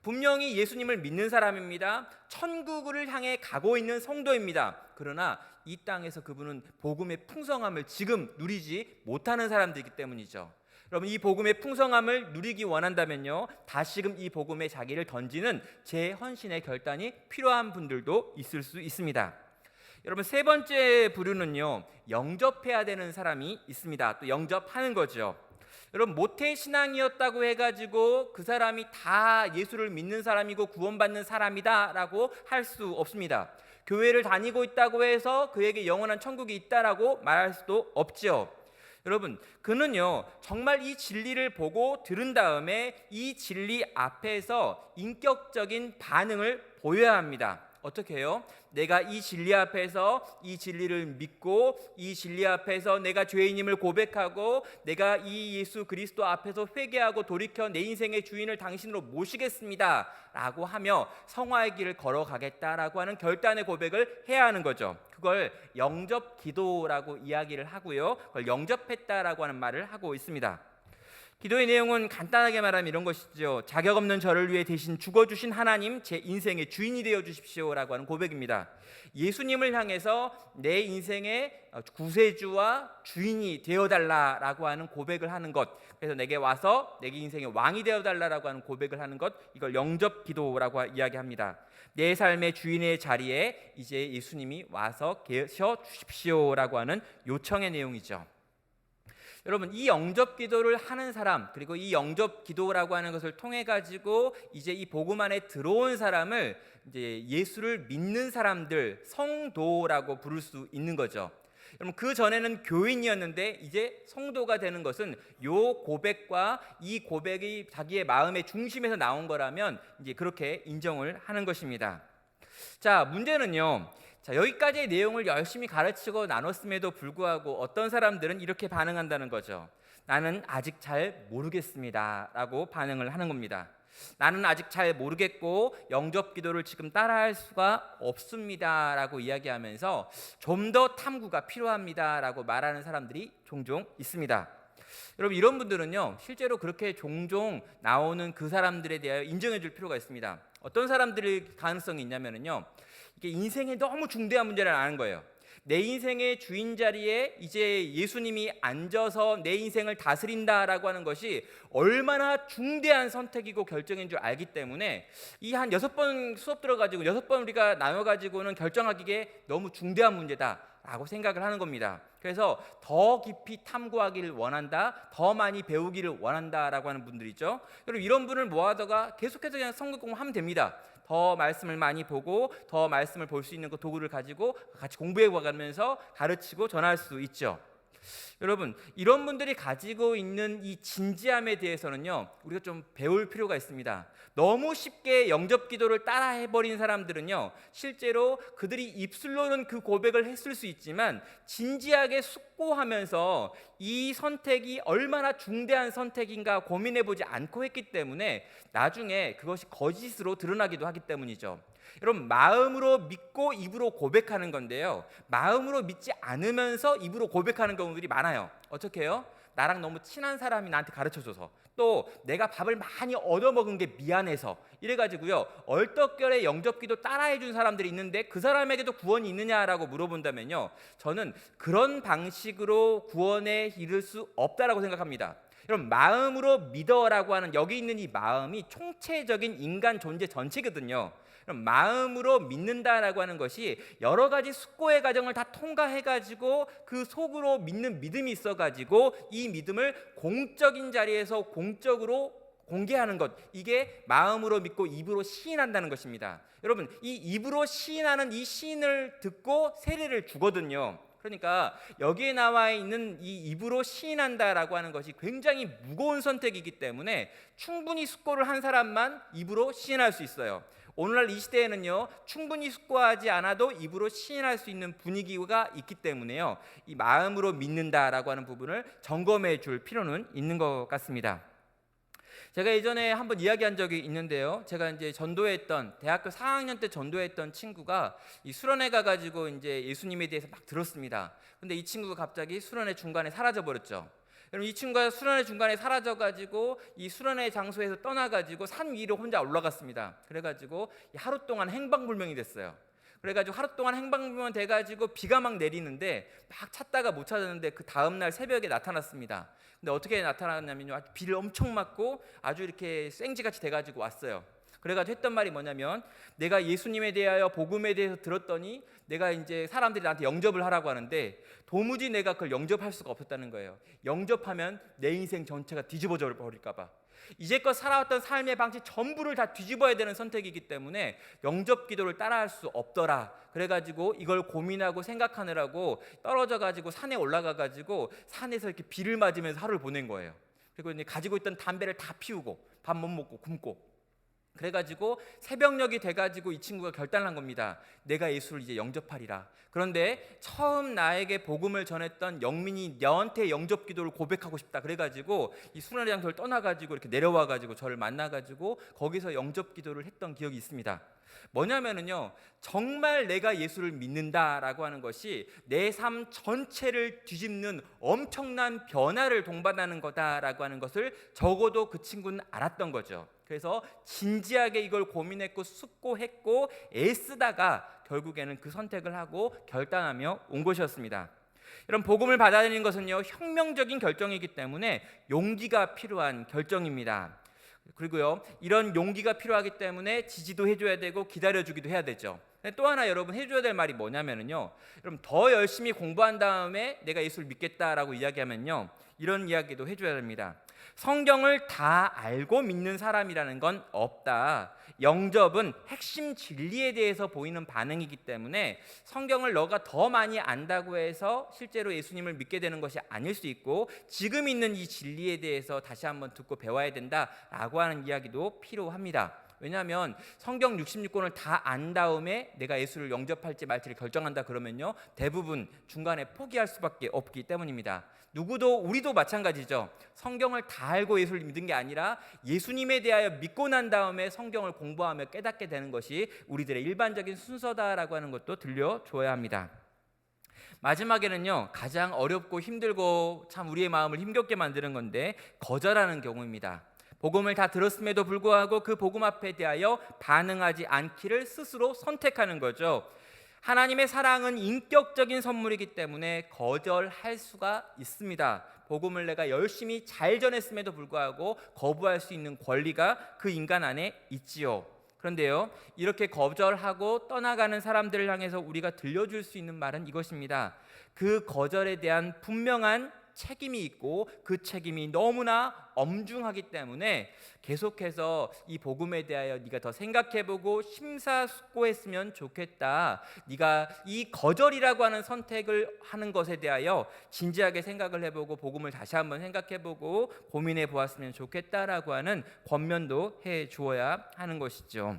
분명히 예수님을 믿는 사람입니다. 천국을 향해 가고 있는 성도입니다. 그러나 이 땅에서 그분은 복음의 풍성함을 지금 누리지 못하는 사람들이기 때문이죠. 여러분 이 복음의 풍성함을 누리기 원한다면요 다시금 이 복음에 자기를 던지는 재헌신의 결단이 필요한 분들도 있을 수 있습니다. 여러분 3번째 부류는요 영접해야 되는 사람이 있습니다. 또 영접하는 거죠. 여러분 모태신앙이었다고 해가지고 그 사람이 다 예수를 믿는 사람이고 구원받는 사람이다 라고 할 수 없습니다. 교회를 다니고 있다고 해서 그에게 영원한 천국이 있다라고 말할 수도 없죠. 여러분 그는요 정말 이 진리를 보고 들은 다음에 이 진리 앞에서 인격적인 반응을 보여야 합니다. 어떻게 해요? 내가 이 진리 앞에서 이 진리를 믿고 이 진리 앞에서 내가 죄인임을 고백하고 내가 이 예수 그리스도 앞에서 회개하고 돌이켜 내 인생의 주인을 당신으로 모시겠습니다 라고 하며 성화의 길을 걸어가겠다라고 하는 결단의 고백을 해야 하는 거죠. 그걸 영접 기도라고 이야기를 하고요, 그걸 영접했다라고 하는 말을 하고 있습니다. 기도의 내용은 간단하게 말하면 이런 것이죠. 자격 없는 저를 위해 대신 죽어주신 하나님, 제 인생의 주인이 되어 주십시오라고 하는 고백입니다. 예수님을 향해서 내 인생의 구세주와 주인이 되어달라라고 하는 고백을 하는 것, 그래서 내게 와서 내 인생의 왕이 되어달라라고 하는 고백을 하는 것, 이걸 영접기도라고 이야기합니다. 내 삶의 주인의 자리에 이제 예수님이 와서 계셔 주십시오라고 하는 요청의 내용이죠. 여러분, 이 영접 기도를 하는 사람, 그리고 이 영접 기도라고 하는 것을 통해 가지고 이제 이 복음 안에 들어온 사람을 이제 예수를 믿는 사람들, 성도라고 부를 수 있는 거죠. 여러분, 그 전에는 교인이었는데 이제 성도가 되는 것은 요 고백과 이 고백이 자기의 마음의 중심에서 나온 거라면 이제 그렇게 인정을 하는 것입니다. 자, 문제는요. 자, 여기까지의 내용을 열심히 가르치고 나눴음에도 불구하고 어떤 사람들은 이렇게 반응한다는 거죠. 나는 아직 잘 모르겠습니다 라고 반응을 하는 겁니다. 나는 아직 잘 모르겠고 영접 기도를 지금 따라할 수가 없습니다 라고 이야기하면서 좀 더 탐구가 필요합니다 라고 말하는 사람들이 종종 있습니다. 여러분, 이런 분들은요 실제로 그렇게 종종 나오는 그 사람들에 대하여 인정해 줄 필요가 있습니다. 어떤 사람들의 가능성이 있냐면요, 이게 인생에 너무 중대한 문제를 아는 거예요. 내 인생의 주인 자리에 이제 예수님이 앉아서 내 인생을 다스린다라고 하는 것이 얼마나 중대한 선택이고 결정인 줄 알기 때문에 이 한 6번 수업 들어가지고 6번 우리가 나눠가지고는 결정하기에 너무 중대한 문제다라고 생각을 하는 겁니다. 그래서 더 깊이 탐구하기를 원한다, 더 많이 배우기를 원한다라고 하는 분들이죠. 여러분, 이런 분을 모아다가 계속해서 그냥 성경 공부하면 됩니다. 더 말씀을 많이 보고 더 말씀을 볼 수 있는 그 도구를 가지고 같이 공부해 가면서 가르치고 전할 수 있죠. 여러분, 이런 분들이 가지고 있는 이 진지함에 대해서는요 우리가 좀 배울 필요가 있습니다. 너무 쉽게 영접 기도를 따라해버린 사람들은요 실제로 그들이 입술로는 그 고백을 했을 수 있지만 진지하게 숙고하면서 이 선택이 얼마나 중대한 선택인가 고민해보지 않고 했기 때문에 나중에 그것이 거짓으로 드러나기도 하기 때문이죠. 여러분, 마음으로 믿고 입으로 고백하는 건데요, 마음으로 믿지 않으면서 입으로 고백하는 경우들이 많아요. 어떻게 해요? 나랑 너무 친한 사람이 나한테 가르쳐줘서, 또 내가 밥을 많이 얻어먹은 게 미안해서, 이래가지고요 얼떨결에 영접기도 따라해준 사람들이 있는데 그 사람에게도 구원이 있느냐라고 물어본다면요 저는 그런 방식으로 구원에 이를 수 없다라고 생각합니다. 여러분, 마음으로 믿어라고 하는 여기 있는 이 마음이 총체적인 인간 존재 전체거든요. 그럼 마음으로 믿는다라고 하는 것이 여러 가지 숙고의 과정을 다 통과해가지고 그 속으로 믿는 믿음이 있어가지고 이 믿음을 공적인 자리에서 공적으로 공개하는 것, 이게 마음으로 믿고 입으로 시인한다는 것입니다. 여러분, 이 입으로 시인하는 이 시인을 듣고 세례를 주거든요. 그러니까 여기에 나와 있는 이 입으로 시인한다라고 하는 것이 굉장히 무거운 선택이기 때문에 충분히 숙고를 한 사람만 입으로 시인할 수 있어요. 오늘날 이 시대에는요 충분히 숙고하지 않아도 입으로 시인할 수 있는 분위기가 있기 때문에요 이 마음으로 믿는다라고 하는 부분을 점검해 줄 필요는 있는 것 같습니다. 제가 예전에 한번 이야기한 적이 있는데요, 제가 이제 전도했던 대학교 4학년 때 전도했던 친구가 이 수련회 가가지고 이제 예수님에 대해서 막 들었습니다. 근데 이 친구가 갑자기 수련회 중간에 사라져 버렸죠. 여러분, 이 친구가 수련회 중간에 사라져가지고 이 수련회 장소에서 떠나가지고 산 위로 혼자 올라갔습니다. 그래가지고 하루 동안 행방불명이 됐어요. 그래가지고 하루 동안 행방불명 돼가지고 비가 막 내리는데 막 찾다가 못 찾았는데 그 다음날 새벽에 나타났습니다. 근데 어떻게 나타났냐면요, 비를 엄청 맞고 아주 이렇게 생쥐같이 돼가지고 왔어요. 그래가지고 했던 말이 뭐냐면, 내가 예수님에 대하여 복음에 대해서 들었더니 내가 이제 사람들이 나한테 영접을 하라고 하는데 도무지 내가 그걸 영접할 수가 없었다는 거예요. 영접하면 내 인생 전체가 뒤집어져 버릴까 봐. 이제껏 살아왔던 삶의 방식 전부를 다 뒤집어야 되는 선택이기 때문에 영접 기도를 따라할 수 없더라. 그래가지고 이걸 고민하고 생각하느라고 떨어져가지고 산에 올라가가지고 산에서 이렇게 비를 맞으면서 하루를 보낸 거예요. 그리고 이제 가지고 있던 담배를 다 피우고 밥 못 먹고 굶고, 그래가지고 새벽녘이 돼가지고 이 친구가 결단을 한 겁니다. 내가 예수를 이제 영접하리라. 그런데 처음 나에게 복음을 전했던 영민이 너한테 영접 기도를 고백하고 싶다. 그래가지고 이 수련회 장소를 떠나가지고 이렇게 내려와가지고 저를 만나가지고 거기서 영접 기도를 했던 기억이 있습니다. 뭐냐면은요, 정말 내가 예수를 믿는다라고 하는 것이 내 삶 전체를 뒤집는 엄청난 변화를 동반하는 거다라고 하는 것을 적어도 그 친구는 알았던 거죠. 그래서 진지하게 이걸 고민했고 숙고했고 애쓰다가 결국에는 그 선택을 하고 결단하며 온 것이었습니다. 이런 복음을 받아들이는 것은요, 혁명적인 결정이기 때문에 용기가 필요한 결정입니다. 그리고요, 이런 용기가 필요하기 때문에 지지도 해줘야 되고 기다려주기도 해야 되죠. 또 하나 여러분 해줘야 될 말이 뭐냐면요, 여러분 더 열심히 공부한 다음에 내가 예수를 믿겠다라고 이야기하면요, 이런 이야기도 해줘야 됩니다. 성경을 다 알고 믿는 사람이라는 건 없다. 영접은 핵심 진리에 대해서 보이는 반응이기 때문에 성경을 너가 더 많이 안다고 해서 실제로 예수님을 믿게 되는 것이 아닐 수 있고, 지금 있는 이 진리에 대해서 다시 한번 듣고 배워야 된다라고 하는 이야기도 필요합니다. 왜냐하면 성경 66권을 다 안 다음에 내가 예수를 영접할지 말지를 결정한다 그러면요, 대부분 중간에 포기할 수밖에 없기 때문입니다. 누구도, 우리도 마찬가지죠. 성경을 다 알고 예수를 믿은 게 아니라 예수님에 대하여 믿고 난 다음에 성경을 공부하며 깨닫게 되는 것이 우리들의 일반적인 순서다라고 하는 것도 들려줘야 합니다. 마지막에는요, 가장 어렵고 힘들고 참 우리의 마음을 힘겹게 만드는 건데 거절하는 경우입니다. 복음을 다 들었음에도 불구하고 그 복음 앞에 대하여 반응하지 않기를 스스로 선택하는 거죠. 하나님의 사랑은 인격적인 선물이기 때문에 거절할 수가 있습니다. 복음을 내가 열심히 잘 전했음에도 불구하고 거부할 수 있는 권리가 그 인간 안에 있지요. 그런데요, 이렇게 거절하고 떠나가는 사람들을 향해서 우리가 들려줄 수 있는 말은 이것입니다. 그 거절에 대한 분명한 책임이 있고 그 책임이 너무나 엄중하기 때문에 계속해서 이 복음에 대하여 네가 더 생각해보고 심사숙고했으면 좋겠다. 네가 이 거절이라고 하는 선택을 하는 것에 대하여 진지하게 생각을 해보고 복음을 다시 한번 생각해보고 고민해 보았으면 좋겠다라고 하는 권면도 해 주어야 하는 것이죠.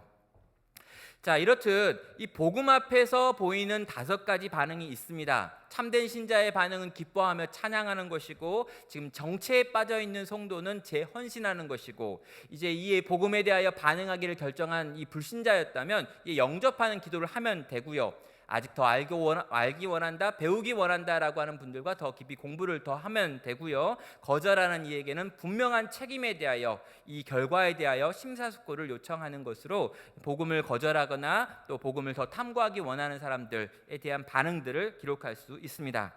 자, 이렇듯 이 복음 앞에서 보이는 5가지 반응이 있습니다. 참된 신자의 반응은 기뻐하며 찬양하는 것이고, 지금 정체에 빠져 있는 성도는 재헌신하는 것이고, 이제 이 복음에 대하여 반응하기를 결정한 이 불신자였다면 이 영접하는 기도를 하면 되고요. 아직 더 알기 원한다, 배우기 원한다라고 하는 분들과 더 깊이 공부를 더 하면 되고요. 거절하는 이에게는 분명한 책임에 대하여, 이 결과에 대하여 심사숙고를 요청하는 것으로 복음을 거절하거나 또 복음을 더 탐구하기 원하는 사람들에 대한 반응들을 기록할 수 있습니다.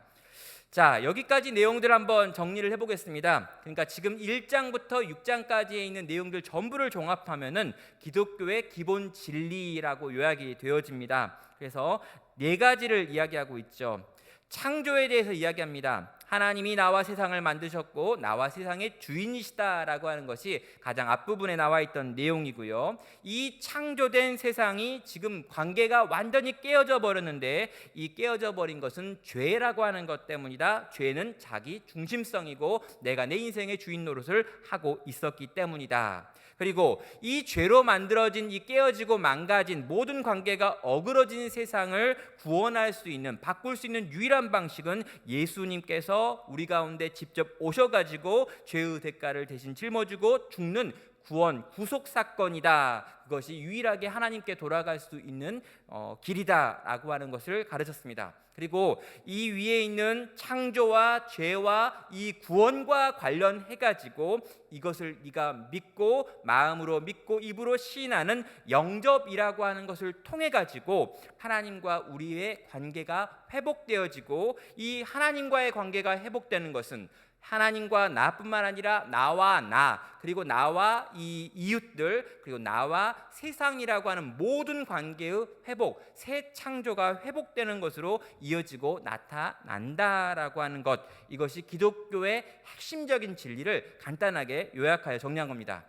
자, 여기까지 내용들 한번 정리를 해보겠습니다. 그러니까 지금 1장부터 6장까지에 있는 내용들 전부를 종합하면은 기독교의 기본 진리라고 요약이 되어집니다. 그래서 4가지를 이야기하고 있죠. 창조에 대해서 이야기합니다. 하나님이 나와 세상을 만드셨고 나와 세상의 주인이시다라고 하는 것이 가장 앞부분에 나와 있던 내용이고요. 이 창조된 세상이 지금 관계가 완전히 깨어져 버렸는데 이 깨어져 버린 것은 죄라고 하는 것 때문이다. 죄는 자기 중심성이고 내가 내 인생의 주인 노릇을 하고 있었기 때문이다. 그리고 이 죄로 만들어진 이 깨어지고 망가진 모든 관계가 어그러진 세상을 구원할 수 있는, 바꿀 수 있는 유일한 방식은 예수님께서 우리 가운데 직접 오셔가지고 죄의 대가를 대신 짊어지고 죽는 구원, 구속 사건이다. 그것이 유일하게 하나님께 돌아갈 수 있는 길이다라고 하는 것을 가르쳤습니다. 그리고 이 위에 있는 창조와 죄와 이 구원과 관련해가지고 이것을 네가 믿고 마음으로 믿고 입으로 시인하는 영접이라고 하는 것을 통해가지고 하나님과 우리의 관계가 회복되어지고, 이 하나님과의 관계가 회복되는 것은 하나님과 나뿐만 아니라 나와 나, 그리고 나와 이 이웃들, 그리고 나와 세상이라고 하는 모든 관계의 회복, 새 창조가 회복되는 것으로 이어지고 나타난다라고 하는 것, 이것이 기독교의 핵심적인 진리를 간단하게 요약하여 정리한 겁니다.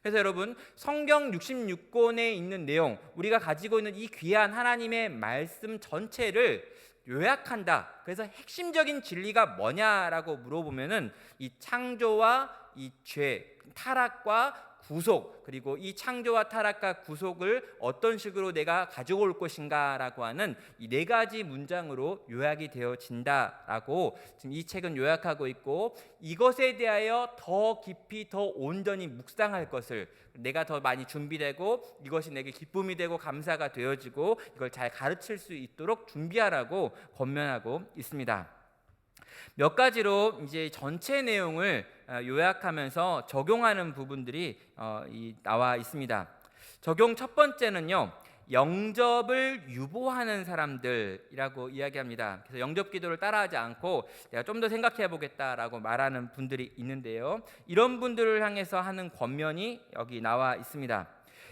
그래서 여러분, 성경 66권에 있는 내용, 우리가 가지고 있는 이 귀한 하나님의 말씀 전체를 요약한다. 그래서 핵심적인 진리가 뭐냐라고 물어보면은 이 창조와 이 죄, 타락과 구속, 그리고 이 창조와 타락과 구속을 어떤 식으로 내가 가져올 것인가라고 하는 이 네 가지 문장으로 요약이 되어진다라고 지금 이 책은 요약하고 있고, 이것에 대하여 더 깊이 더 온전히 묵상할 것을, 내가 더 많이 준비되고 이것이 내게 기쁨이 되고 감사가 되어지고 이걸 잘 가르칠 수 있도록 준비하라고 권면하고 있습니다. 몇 가지로 이제 전체 내용을 요약하면서 적용하는 부분들이 나와 있습니다. 적용 첫 번째는요, 영접을 유보하는 사람들이라고 이야기합니다. 그래서 영접 기도를 따라하지 않고 내가 좀 더 생각해 보겠다라고 말하는 분들이 있는데요, 이런 분들을 향해서 하는 권면이 여기 나와 있습니다.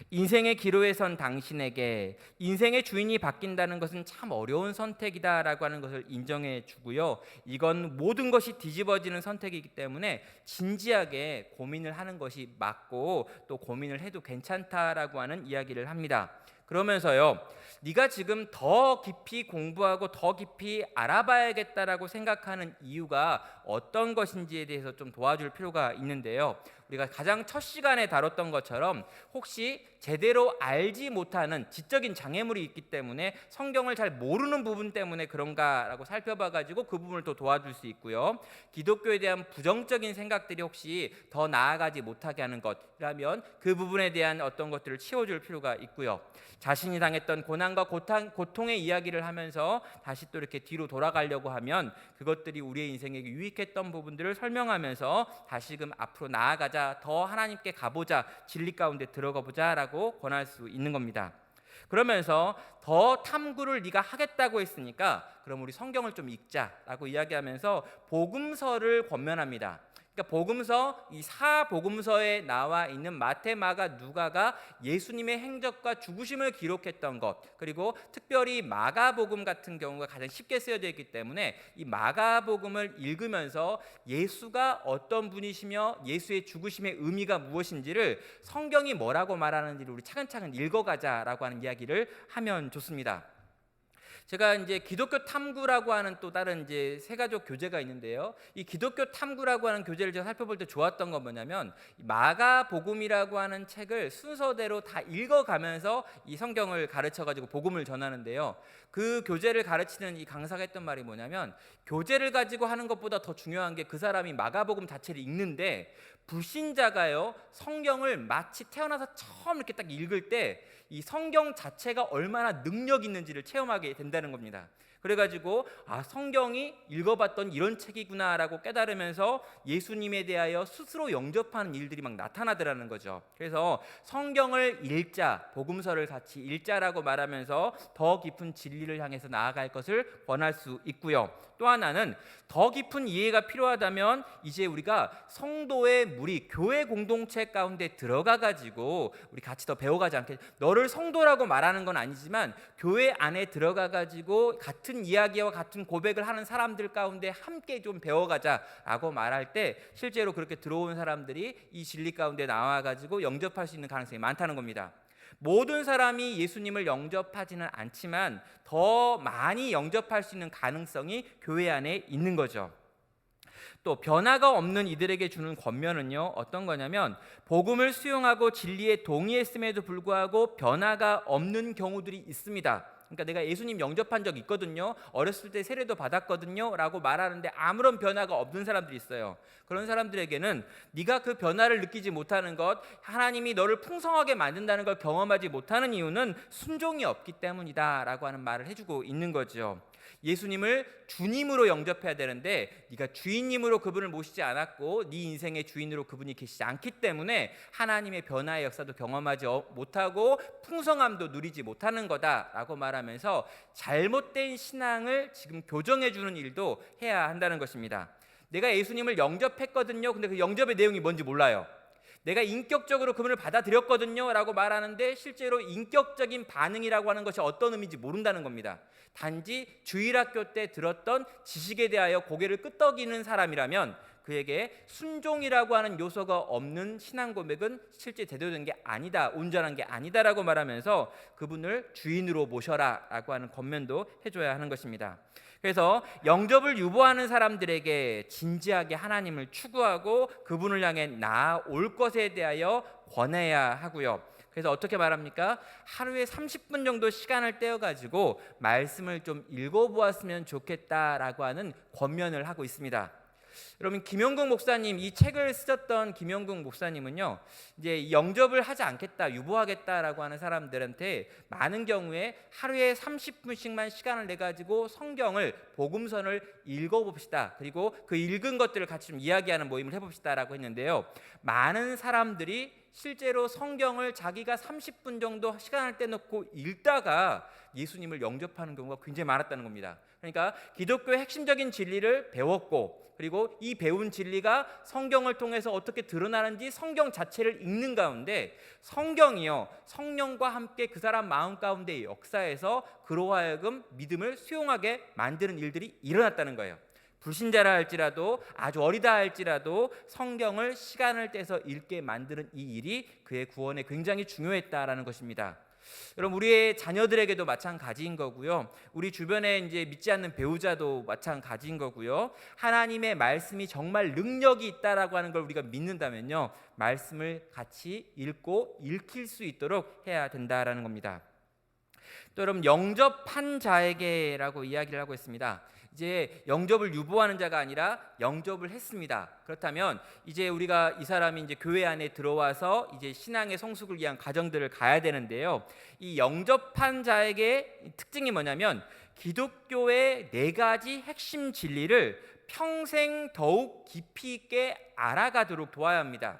인생의 기로에 선 당신에게 인생의 주인이 바뀐다는 것은 참 어려운 선택이다라고 하는 것을 인정해 주고요, 이건 모든 것이 뒤집어지는 선택이기 때문에 진지하게 고민을 하는 것이 맞고 또 고민을 해도 괜찮다라고 하는 이야기를 합니다. 그러면서요, 네가 지금 더 깊이 공부하고 더 깊이 알아봐야겠다라고 생각하는 이유가 어떤 것인지에 대해서 좀 도와줄 필요가 있는데요, 우리가 가장 첫 시간에 다뤘던 것처럼 혹시 제대로 알지 못하는 지적인 장애물이 있기 때문에 성경을 잘 모르는 부분 때문에 그런가라고 살펴봐가지고 그 부분을 또 도와줄 수 있고요, 기독교에 대한 부정적인 생각들이 혹시 더 나아가지 못하게 하는 것이라면 그 부분에 대한 어떤 것들을 치워줄 필요가 있고요, 자신이 당했던 고난과 고통의 이야기를 하면서 다시 또 이렇게 뒤로 돌아가려고 하면 그것들이 우리의 인생에게 유익했던 부분들을 설명하면서 다시금 앞으로 나아가자, 더 하나님께 가보자, 진리 가운데 들어가 보자라고 권할 수 있는 겁니다. 그러면서 더 탐구를 네가 하겠다고 했으니까 그럼 우리 성경을 좀 읽자라고 이야기하면서 복음서를 권면합니다. 그러니까 복음서, 이 사복음서에 나와 있는 마태, 마가, 누가가 예수님의 행적과 죽으심을 기록했던 것, 그리고 특별히 마가복음 같은 경우가 가장 쉽게 쓰여져 있기 때문에 이 마가복음을 읽으면서 예수가 어떤 분이시며 예수의 죽으심의 의미가 무엇인지를, 성경이 뭐라고 말하는지를 우리 차근차근 읽어가자라고 하는 이야기를 하면 좋습니다. 제가 이제 기독교 탐구라고 하는 또 다른 이제 세가족 교재가 있는데요, 이 기독교 탐구라고 하는 교재를 제가 살펴볼 때 좋았던 건 뭐냐면, 마가복음이라고 하는 책을 순서대로 다 읽어가면서 이 성경을 가르쳐가지고 복음을 전하는데요, 그 교재를 가르치는 이 강사가 했던 말이 뭐냐면, 교재를 가지고 하는 것보다 더 중요한 게 그 사람이 마가복음 자체를 읽는데, 불신자가요 성경을 마치 태어나서 처음 이렇게 딱 읽을 때 이 성경 자체가 얼마나 능력 있는지를 체험하게 된다는 겁니다. 그래가지고 성경이 읽어봤던 이런 책이구나라고 깨달으면서 예수님에 대하여 스스로 영접하는 일들이 막 나타나더라는 거죠. 그래서 성경을 읽자, 복음서를 같이 읽자라고 말하면서 더 깊은 진리를 향해서 나아갈 것을 권할 수 있고요, 또 하나는 더 깊은 이해가 필요하다면 이제 우리가 성도의 무리, 교회 공동체 가운데 들어가 가지고 우리 같이 더 배워가지 않게, 너를 성도라고 말하는 건 아니지만 교회 안에 들어가 가지고 같은 이야기와 같은 고백을 하는 사람들 가운데 함께 좀 배워가자라고 말할 때 실제로 그렇게 들어온 사람들이 이 진리 가운데 나와 가지고 영접할 수 있는 가능성이 많다는 겁니다. 모든 사람이 예수님을 영접하지는 않지만 더 많이 영접할 수 있는 가능성이 교회 안에 있는 거죠. 또 변화가 없는 이들에게 주는 권면은요, 어떤 거냐면, 복음을 수용하고 진리에 동의했음에도 불구하고 변화가 없는 경우들이 있습니다. 그러니까 내가 예수님 영접한 적 있거든요, 어렸을 때 세례도 받았거든요 라고 말하는데 아무런 변화가 없는 사람들이 있어요. 그런 사람들에게는 네가 그 변화를 느끼지 못하는 것, 하나님이 너를 풍성하게 만든다는 걸 경험하지 못하는 이유는 순종이 없기 때문이다 라고 하는 말을 해주고 있는 거죠. 예수님을 주님으로 영접해야 되는데 네가 주인님으로 그분을 모시지 않았고 네 인생의 주인으로 그분이 계시지 않기 때문에 하나님의 변화의 역사도 경험하지 못하고 풍성함도 누리지 못하는 거다라고 말하면서 잘못된 신앙을 지금 교정해 주는 일도 해야 한다는 것입니다. 내가 예수님을 영접했거든요, 근데 그 영접의 내용이 뭔지 몰라요. 내가 인격적으로 그분을 받아들였거든요 라고 말하는데 실제로 인격적인 반응이라고 하는 것이 어떤 의미인지 모른다는 겁니다. 단지 주일학교 때 들었던 지식에 대하여 고개를 끄덕이는 사람이라면 그에게 순종이라고 하는 요소가 없는 신앙 고백은 실제 제대로 된 게 아니다, 온전한 게 아니다라고 말하면서 그분을 주인으로 모셔라 라고 하는 권면도 해줘야 하는 것입니다. 그래서 영접을 유보하는 사람들에게 진지하게 하나님을 추구하고 그분을 향해 나아올 것에 대하여 권해야 하고요. 그래서 어떻게 말합니까? 하루에 30분 정도 시간을 떼어가지고 말씀을 좀 읽어보았으면 좋겠다라고 하는 권면을 하고 있습니다. 여러분, 김영국 목사님, 이 책을 쓰셨던 김영국 목사님은요, 이제 영접을 하지 않겠다, 유보하겠다라고 하는 사람들한테 많은 경우에 하루에 30분씩만 시간을 내 가지고 성경을, 복음서를 읽어봅시다. 그리고 그 읽은 것들을 같이 좀 이야기하는 모임을 해봅시다라고 했는데요. 많은 사람들이 실제로 성경을 자기가 30분 정도 시간을 떼놓고 읽다가 예수님을 영접하는 경우가 굉장히 많았다는 겁니다. 그러니까 기독교의 핵심적인 진리를 배웠고, 그리고 이 배운 진리가 성경을 통해서 어떻게 드러나는지 성경 자체를 읽는 가운데 성경이요, 성령과 함께 그 사람 마음 가운데 역사에서 그로 하여금 믿음을 수용하게 만드는 일들이 일어났다는 거예요. 불신자라 할지라도, 아주 어리다 할지라도 성경을 시간을 떼서 읽게 만드는 이 일이 그의 구원에 굉장히 중요했다라는 것입니다. 여러분, 우리의 자녀들에게도 마찬가지인 거고요. 우리 주변에 이제 믿지 않는 배우자도 마찬가지인 거고요. 하나님의 말씀이 정말 능력이 있다라고 하는 걸 우리가 믿는다면요, 말씀을 같이 읽고 읽힐 수 있도록 해야 된다라는 겁니다. 또 여러분, 영접한 자에게라고 이야기를 하고 있습니다. 이제 영접을 유보하는 자가 아니라 영접을 했습니다. 그렇다면 이제 우리가 이 사람이 이제 교회 안에 들어와서 이제 신앙의 성숙을 위한 과정들을 가야 되는데요. 이 영접한 자에게 특징이 뭐냐면 기독교의 4가지 핵심 진리를 평생 더욱 깊이 있게 알아가도록 도와야 합니다.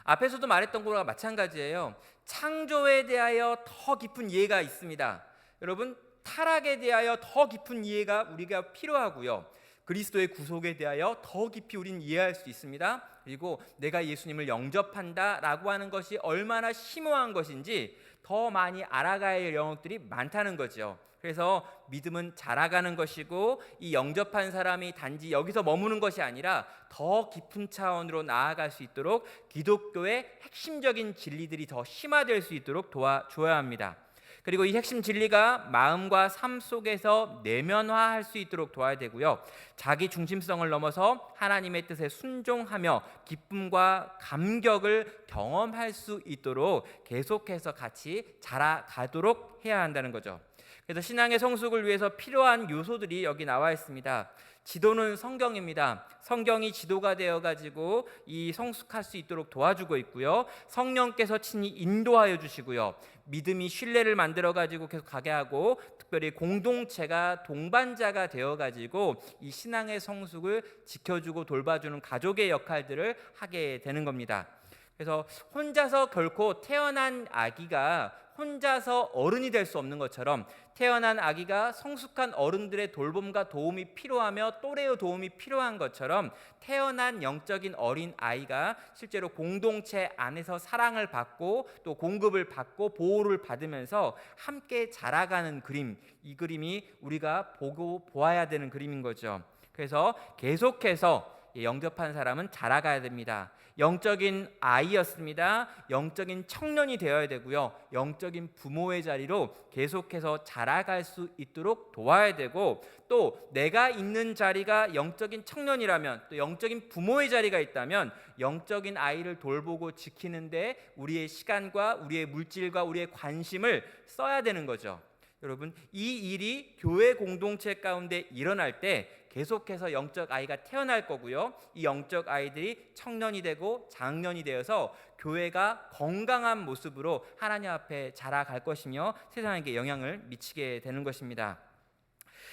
앞에서도 말했던 것과 마찬가지예요. 창조에 대하여 더 깊은 이해가 있습니다. 여러분, 타락에 대하여 더 깊은 이해가 우리가 필요하고요. 그리스도의 구속에 대하여 더 깊이 우리는 이해할 수 있습니다. 그리고 내가 예수님을 영접한다라고 하는 것이 얼마나 심오한 것인지 더 많이 알아가야 할 영역들이 많다는 거죠. 그래서 믿음은 자라가는 것이고, 이 영접한 사람이 단지 여기서 머무는 것이 아니라 더 깊은 차원으로 나아갈 수 있도록 기독교의 핵심적인 진리들이 더 심화될 수 있도록 도와줘야 합니다. 그리고 이 핵심 진리가 마음과 삶 속에서 내면화할 수 있도록 도와야 되고요. 자기 중심성을 넘어서 하나님의 뜻에 순종하며 기쁨과 감격을 경험할 수 있도록 계속해서 같이 자라가도록 해야 한다는 거죠. 그래서 신앙의 성숙을 위해서 필요한 요소들이 여기 나와 있습니다. 지도는 성경입니다. 성경이 지도가 되어가지고 이 성숙할 수 있도록 도와주고 있고요. 성령께서 친히 인도하여 주시고요. 믿음이 신뢰를 만들어가지고 계속 가게 하고, 특별히 공동체가 동반자가 되어가지고 이 신앙의 성숙을 지켜주고 돌봐주는 가족의 역할들을 하게 되는 겁니다. 그래서 혼자서 결코 태어난 아기가 혼자서 어른이 될 수 없는 것처럼 태어난 아기가 성숙한 어른들의 돌봄과 도움이 필요하며 또래의 도움이 필요한 것처럼 태어난 영적인 어린 아이가 실제로 공동체 안에서 사랑을 받고 또 공급을 받고 보호를 받으면서 함께 자라가는 그림, 이 그림이 우리가 보고 보아야 되는 그림인 거죠. 그래서 계속해서 영접한 사람은 자라가야 됩니다. 영적인 아이였습니다. 영적인 청년이 되어야 되고요. 영적인 부모의 자리로 계속해서 자라갈 수 있도록 도와야 되고, 또 내가 있는 자리가 영적인 청년이라면, 또 영적인 부모의 자리가 있다면 영적인 아이를 돌보고 지키는데 우리의 시간과 우리의 물질과 우리의 관심을 써야 되는 거죠. 여러분, 이 일이 교회 공동체 가운데 일어날 때 계속해서 영적 아이가 태어날 거고요. 이 영적 아이들이 청년이 되고 장년이 되어서 교회가 건강한 모습으로 하나님 앞에 자라갈 것이며 세상에게 영향을 미치게 되는 것입니다.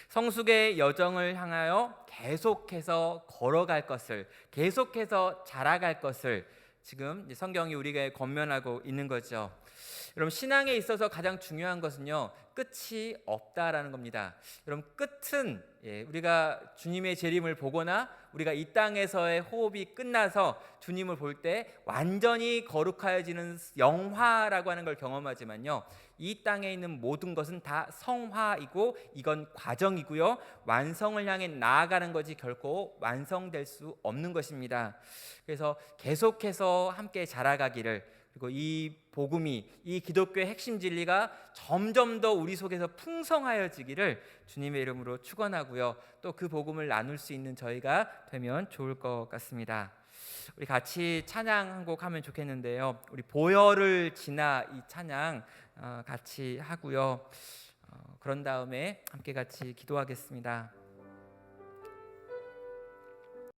성숙의 여정을 향하여 계속해서 걸어갈 것을, 계속해서 자라갈 것을 지금 성경이 우리에게 권면하고 있는 거죠. 여러분, 신앙에 있어서 가장 중요한 것은요, 끝이 없다라는 겁니다. 여러분, 끝은 우리가 주님의 재림을 보거나 우리가 이 땅에서의 호흡이 끝나서 주님을 볼 때 완전히 거룩하여지는 영화라고 하는 걸 경험하지만요, 이 땅에 있는 모든 것은 다 성화이고 이건 과정이고요, 완성을 향해 나아가는 것이 결코 완성될 수 없는 것입니다. 그래서 계속해서 함께 자라가기를, 그리고 이 복음이, 이 기독교의 핵심 진리가 점점 더 우리 속에서 풍성하여지기를 주님의 이름으로 축원하고요. 또 그 복음을 나눌 수 있는 저희가 되면 좋을 것 같습니다. 우리 같이 찬양 한 곡 하면 좋겠는데요. 우리 보혈을 지나 이 찬양 같이 하고요. 그런 다음에 함께 같이 기도하겠습니다.